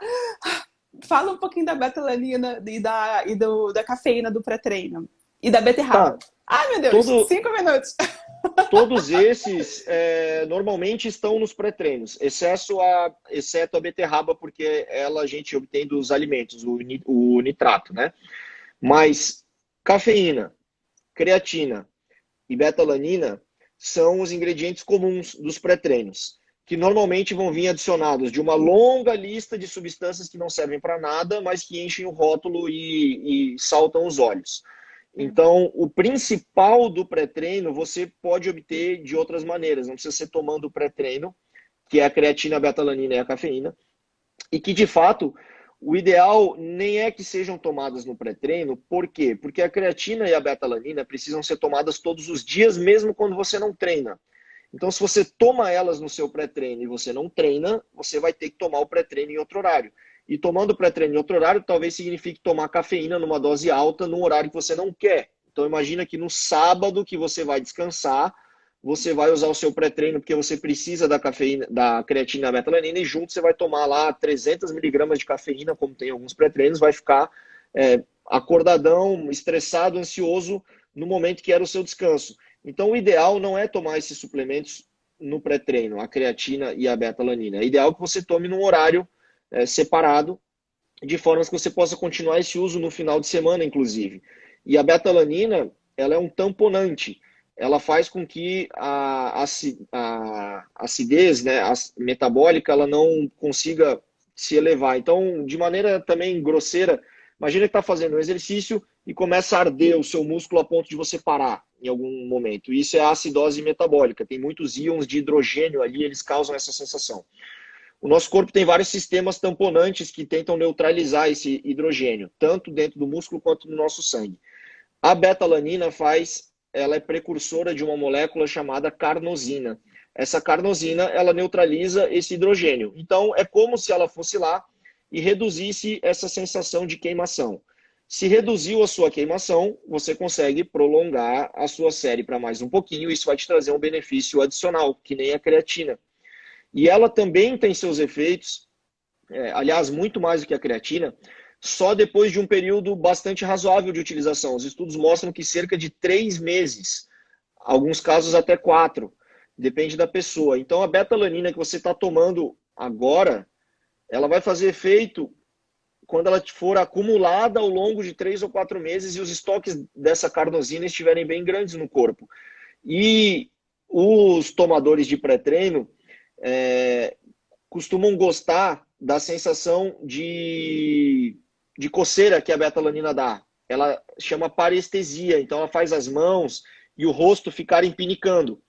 Fala um pouquinho da beta-alanina da cafeína do pré-treino. E da beterraba. Tá. Ai, meu Deus, 5 minutos. Todos esses normalmente estão nos pré-treinos, exceto a beterraba, porque ela a gente obtém dos alimentos, o nitrato, né? Mas cafeína, creatina e beta-alanina são os ingredientes comuns dos pré-treinos, que normalmente vão vir adicionados de uma longa lista de substâncias que não servem para nada, mas que enchem o rótulo e saltam os olhos. Então, o principal do pré-treino você pode obter de outras maneiras. Não precisa ser tomando o pré-treino, que é a creatina, a beta-alanina e a cafeína. E que, de fato, o ideal nem é que sejam tomadas no pré-treino. Por quê? Porque a creatina e a beta-alanina precisam ser tomadas todos os dias, mesmo quando você não treina. Então, se você toma elas no seu pré-treino e você não treina, você vai ter que tomar o pré-treino em outro horário. E tomando pré-treino em outro horário, talvez signifique tomar cafeína numa dose alta num horário que você não quer. Então imagina que no sábado que você vai descansar, você vai usar o seu pré-treino porque você precisa da cafeína, da creatina e da beta-alanina, e junto você vai tomar lá 300 miligramas de cafeína, como tem alguns pré-treinos, vai ficar acordadão, estressado, ansioso no momento que era o seu descanso. Então o ideal não é tomar esses suplementos no pré-treino, a creatina e a beta-alanina. É ideal que você tome num horário separado, de forma que você possa continuar esse uso no final de semana, inclusive. E a beta-alanina, ela é um tamponante. Ela faz com que a acidez, né, metabólica, ela não consiga se elevar. Então, de maneira também grosseira, imagina que está fazendo um exercício e começa a arder o seu músculo a ponto de você parar em algum momento. Isso é a acidose metabólica. Tem muitos íons de hidrogênio ali, eles causam essa sensação. O nosso corpo tem vários sistemas tamponantes que tentam neutralizar esse hidrogênio, tanto dentro do músculo quanto no nosso sangue. A beta-alanina ela é precursora de uma molécula chamada carnosina. Essa carnosina, ela neutraliza esse hidrogênio. Então, é como se ela fosse lá e reduzisse essa sensação de queimação. Se reduziu a sua queimação, você consegue prolongar a sua série para mais um pouquinho. Isso vai te trazer um benefício adicional, que nem a creatina. E ela também tem seus efeitos, aliás, muito mais do que a creatina, só depois de um período bastante razoável de utilização. Os estudos mostram que cerca de 3 meses, alguns casos até 4, depende da pessoa. Então, a beta-alanina que você está tomando agora, ela vai fazer efeito quando ela for acumulada ao longo de 3 ou 4 meses e os estoques dessa carnosina estiverem bem grandes no corpo. E os tomadores de pré-treino, costumam gostar da sensação de coceira que a betalanina dá. Ela chama parestesia, então ela faz as mãos e o rosto ficarem pinicando.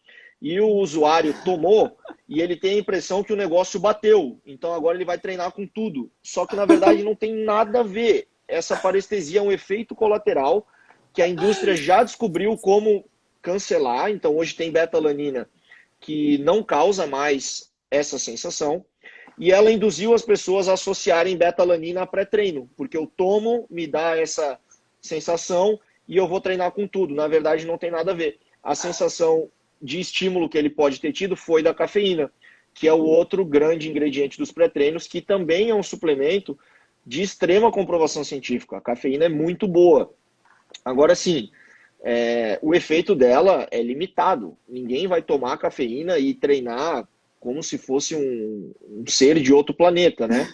E o usuário tomou e ele tem a impressão que o negócio bateu. Então agora ele vai treinar com tudo. Só que na verdade não tem nada a ver. Essa parestesia é um efeito colateral que a indústria já descobriu como cancelar. Então hoje tem betalanina que não causa mais essa sensação. E ela induziu as pessoas a associarem betalanina a pré-treino. Porque eu tomo, me dá essa sensação e eu vou treinar com tudo. Na verdade não tem nada a ver. A sensação de estímulo que ele pode ter tido foi da cafeína, que é o outro grande ingrediente dos pré-treinos, que também é um suplemento de extrema comprovação científica. A cafeína é muito boa. Agora sim, o efeito dela é limitado. Ninguém vai tomar cafeína e treinar como se fosse um ser de outro planeta, né?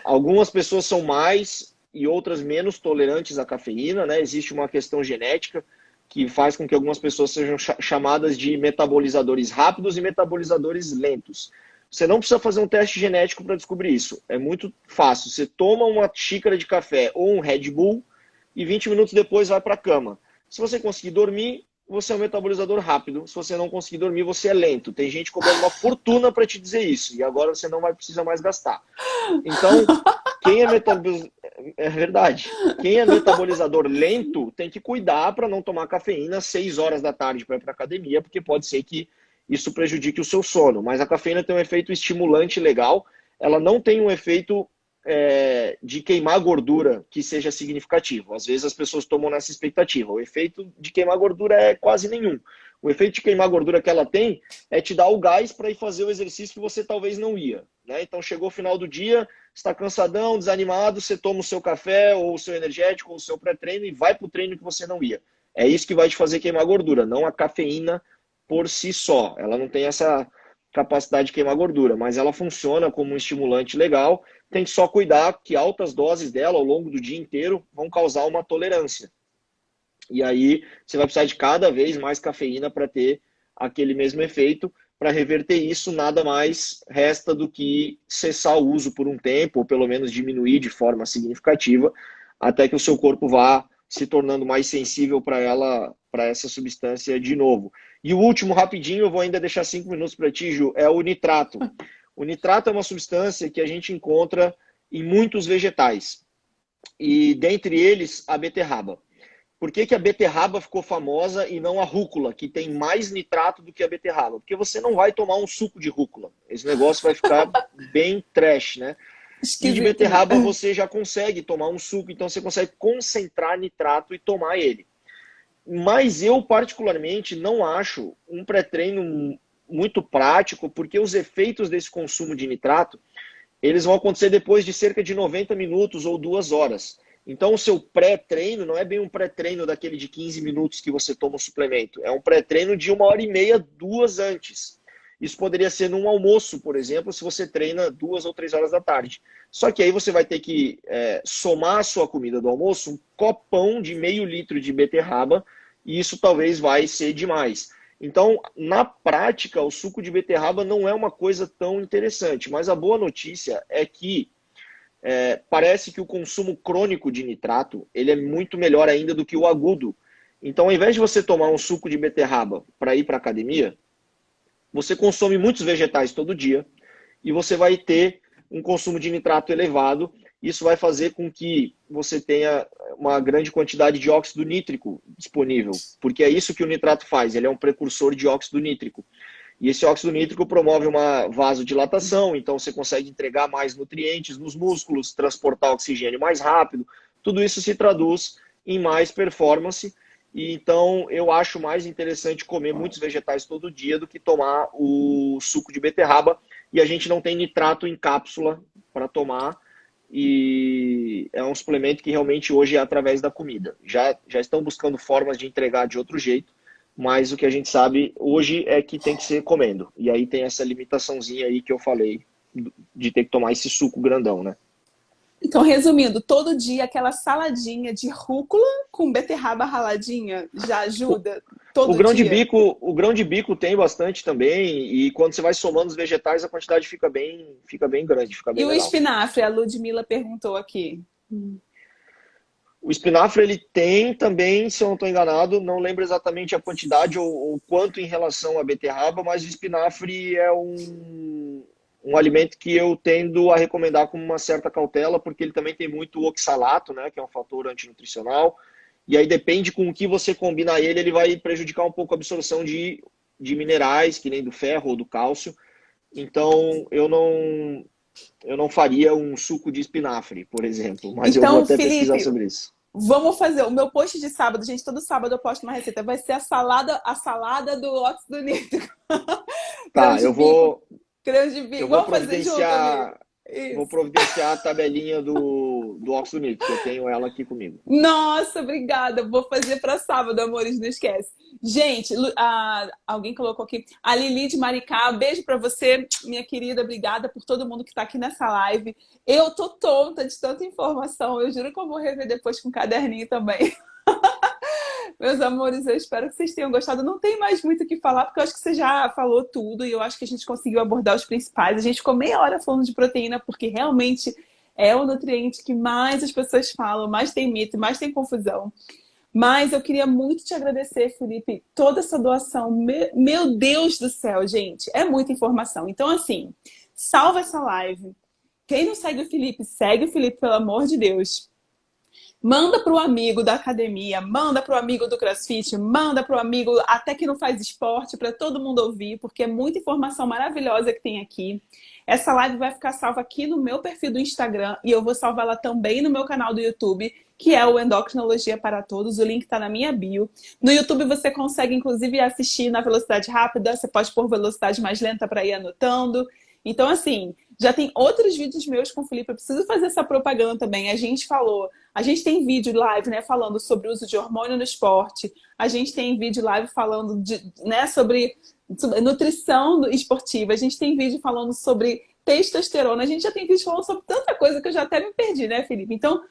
Algumas pessoas são mais e outras menos tolerantes à cafeína, né? Existe uma questão genética que faz com que algumas pessoas sejam chamadas de metabolizadores rápidos e metabolizadores lentos. Você não precisa fazer um teste genético para descobrir isso. É muito fácil. Você toma uma xícara de café ou um Red Bull e 20 minutos depois vai para a cama. Se você conseguir dormir, você é um metabolizador rápido. Se você não conseguir dormir, você é lento. Tem gente cobrando uma fortuna para te dizer isso. E agora você não vai precisar mais gastar. Então, quem é metabolizador... É verdade. Quem é metabolizador lento tem que cuidar para não tomar cafeína às 6 horas da tarde para ir para academia, porque pode ser que isso prejudique o seu sono. Mas a cafeína tem um efeito estimulante legal. Ela não tem um efeito de queimar gordura que seja significativo. Às vezes as pessoas tomam nessa expectativa. O efeito de queimar gordura é quase nenhum. O efeito de queimar gordura que ela tem é te dar o gás para ir fazer o exercício que você talvez não ia, né? Então chegou o final do dia, está cansadão, desanimado, você toma o seu café ou o seu energético ou o seu pré-treino e vai para o treino que você não ia. É isso que vai te fazer queimar gordura, não a cafeína por si só. Ela não tem essa capacidade de queimar gordura, mas ela funciona como um estimulante legal. Tem que só cuidar que altas doses dela ao longo do dia inteiro vão causar uma tolerância. E aí você vai precisar de cada vez mais cafeína para ter aquele mesmo efeito. Para reverter isso, nada mais resta do que cessar o uso por um tempo, ou pelo menos diminuir de forma significativa, até que o seu corpo vá se tornando mais sensível para ela, para essa substância de novo. E o último, rapidinho, eu vou ainda deixar 5 minutos para ti, Ju, é o nitrato. O nitrato é uma substância que a gente encontra em muitos vegetais, e dentre eles a beterraba. Por que a beterraba ficou famosa e não a rúcula, que tem mais nitrato do que a beterraba? Porque você não vai tomar um suco de rúcula. Esse negócio vai ficar bem trash, né? E de beterraba você já consegue tomar um suco, então você consegue concentrar nitrato e tomar ele. Mas eu, particularmente, não acho um pré-treino muito prático, porque os efeitos desse consumo de nitrato, eles vão acontecer depois de cerca de 90 minutos ou 2 horas. Então, o seu pré-treino não é bem um pré-treino daquele de 15 minutos que você toma o suplemento. É um pré-treino de 1h30, 2 antes. Isso poderia ser num almoço, por exemplo, se você treina 2 ou 3 horas da tarde. Só que aí você vai ter que somar a sua comida do almoço, um copão de meio litro de beterraba, e isso talvez vai ser demais. Então, na prática, o suco de beterraba não é uma coisa tão interessante. Mas a boa notícia é que parece que o consumo crônico de nitrato ele é muito melhor ainda do que o agudo. Então, ao invés de você tomar um suco de beterraba para ir para a academia, você consome muitos vegetais todo dia e você vai ter um consumo de nitrato elevado. Isso vai fazer com que você tenha uma grande quantidade de óxido nítrico disponível, porque é isso que o nitrato faz, ele é um precursor de óxido nítrico. E esse óxido nítrico promove uma vasodilatação, então você consegue entregar mais nutrientes nos músculos, transportar oxigênio mais rápido. Tudo isso se traduz em mais performance. E então eu acho mais interessante comer muitos vegetais todo dia do que tomar o suco de beterraba. E a gente não tem nitrato em cápsula para tomar. E é um suplemento que realmente hoje é através da comida. Já estão buscando formas de entregar de outro jeito. Mas o que a gente sabe hoje é que tem que ser comendo. E aí tem essa limitaçãozinha aí que eu falei de ter que tomar esse suco grandão, né? Então, resumindo, todo dia aquela saladinha de rúcula com beterraba raladinha já ajuda O todo grão de dia? bico, o grão de bico tem bastante também, e quando você vai somando os vegetais, a quantidade fica bem grande, fica E bem o legal. espinafre, a Ludmilla perguntou aqui. O espinafre ele tem também, se eu não estou enganado, não lembro exatamente a quantidade ou quanto em relação à beterraba, mas o espinafre é um alimento que eu tendo a recomendar com uma certa cautela, porque ele também tem muito oxalato, né, que é um fator antinutricional, e aí depende com o que você combina ele, ele vai prejudicar um pouco a absorção de minerais, que nem do ferro ou do cálcio. Então, eu não faria um suco de espinafre, por exemplo, mas eu vou Então, até pesquisar Felipe, sobre isso. vamos fazer o meu post de sábado, gente. Todo sábado eu posto uma receita. Vai ser a salada do óxido nítrico. Grão Tá, de bico, grão de eu bico. Vamos fazer junto, amigo. vou Isso. providenciar a tabelinha do óxido nítrico, eu tenho ela aqui comigo. Nossa, obrigada. Vou fazer para sábado, amores, não esquece. Gente, alguém colocou aqui. A Lili de Maricá, beijo para você, minha querida. Obrigada por todo mundo que está aqui nessa live. Eu tô tonta de tanta informação. Eu juro que eu vou rever depois com um caderninho também. Meus amores, eu espero que vocês tenham gostado. Não tem mais muito o que falar, porque eu acho que você já falou tudo e eu acho que a gente conseguiu abordar os principais. A gente ficou meia hora falando de proteína, porque realmente é o nutriente que mais as pessoas falam, mais tem mito, mais tem confusão. Mas eu queria muito te agradecer, Felipe, toda essa doação. Meu Deus do céu, gente, é muita informação. Então, assim, salva essa live. Quem não segue o Felipe, pelo amor de Deus. Manda para o amigo da academia, manda para o amigo do CrossFit, manda para o amigo até que não faz esporte, para todo mundo ouvir, porque é muita informação maravilhosa que tem aqui. Essa live vai ficar salva aqui no meu perfil do Instagram e eu vou salvá-la também no meu canal do YouTube, que é o Endocrinologia para Todos. O link está na minha bio. No YouTube você consegue, inclusive, assistir na velocidade rápida. Você pode pôr velocidade mais lenta para ir anotando. Então, assim, já tem outros vídeos meus com o Felipe. Eu preciso fazer essa propaganda também. A gente tem vídeo live, né, falando sobre o uso de hormônio no esporte. A gente tem vídeo live falando né, sobre nutrição esportiva. A gente tem vídeo falando sobre testosterona. A gente já tem vídeo falando sobre tanta coisa que eu já até me perdi, né, Felipe? Então,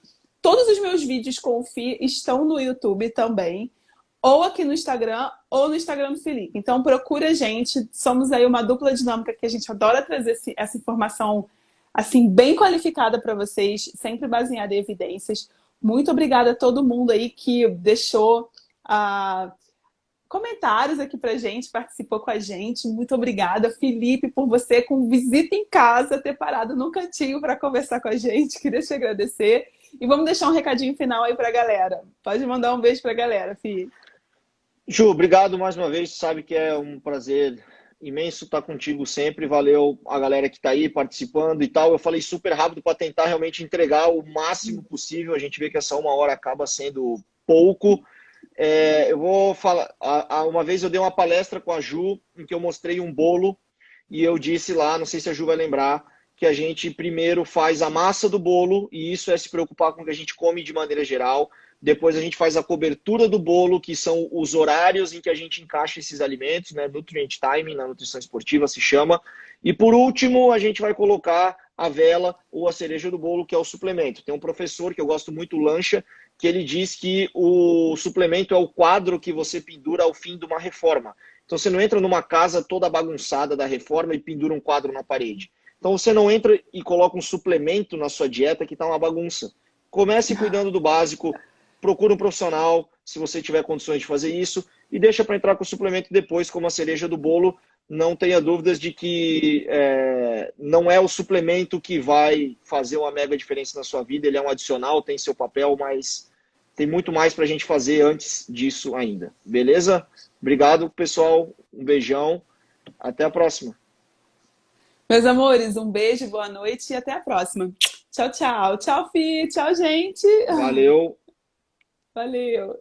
todos os meus vídeos com o Fi estão no YouTube também, ou aqui no Instagram, ou no Instagram do Felipe. Então, procura a gente. Somos aí uma dupla dinâmica que a gente adora trazer essa informação assim bem qualificada para vocês, sempre baseada em evidências. Muito obrigada a todo mundo aí que deixou comentários aqui pra gente, participou com a gente. Muito obrigada, Felipe, por você com visita em casa, ter parado num cantinho para conversar com a gente. Queria te agradecer. E vamos deixar um recadinho final aí pra galera. Pode mandar um beijo pra galera, Fih. Ju, obrigado mais uma vez. Sabe que é um prazer imenso estar contigo sempre. Valeu a galera que está aí participando e tal. Eu falei super rápido para tentar realmente entregar o máximo possível. A gente vê que essa uma hora acaba sendo pouco. Eu vou falar. Uma vez eu dei uma palestra com a Ju em que eu mostrei um bolo e eu disse lá, não sei se a Ju vai lembrar, que a gente primeiro faz a massa do bolo e isso é se preocupar com o que a gente come de maneira geral. Depois a gente faz a cobertura do bolo, que são os horários em que a gente encaixa esses alimentos, né? Nutrient timing, na nutrição esportiva se chama. E por último, a gente vai colocar a vela ou a cereja do bolo, que é o suplemento. Tem um professor que eu gosto muito, Lancha, que ele diz que o suplemento é o quadro que você pendura ao fim de uma reforma. Então você não entra numa casa toda bagunçada da reforma e pendura um quadro na parede. Então você não entra e coloca um suplemento na sua dieta que está uma bagunça. Comece cuidando do básico, procura um profissional, se você tiver condições de fazer isso, e deixa para entrar com o suplemento depois, como a cereja do bolo. Não tenha dúvidas de que não é o suplemento que vai fazer uma mega diferença na sua vida, ele é um adicional, tem seu papel, mas tem muito mais para a gente fazer antes disso ainda. Beleza? Obrigado, pessoal. Um beijão. Até a próxima. Meus amores, um beijo, boa noite e até a próxima. Tchau, tchau. Tchau, Fih. Tchau, gente. Valeu. Valeu.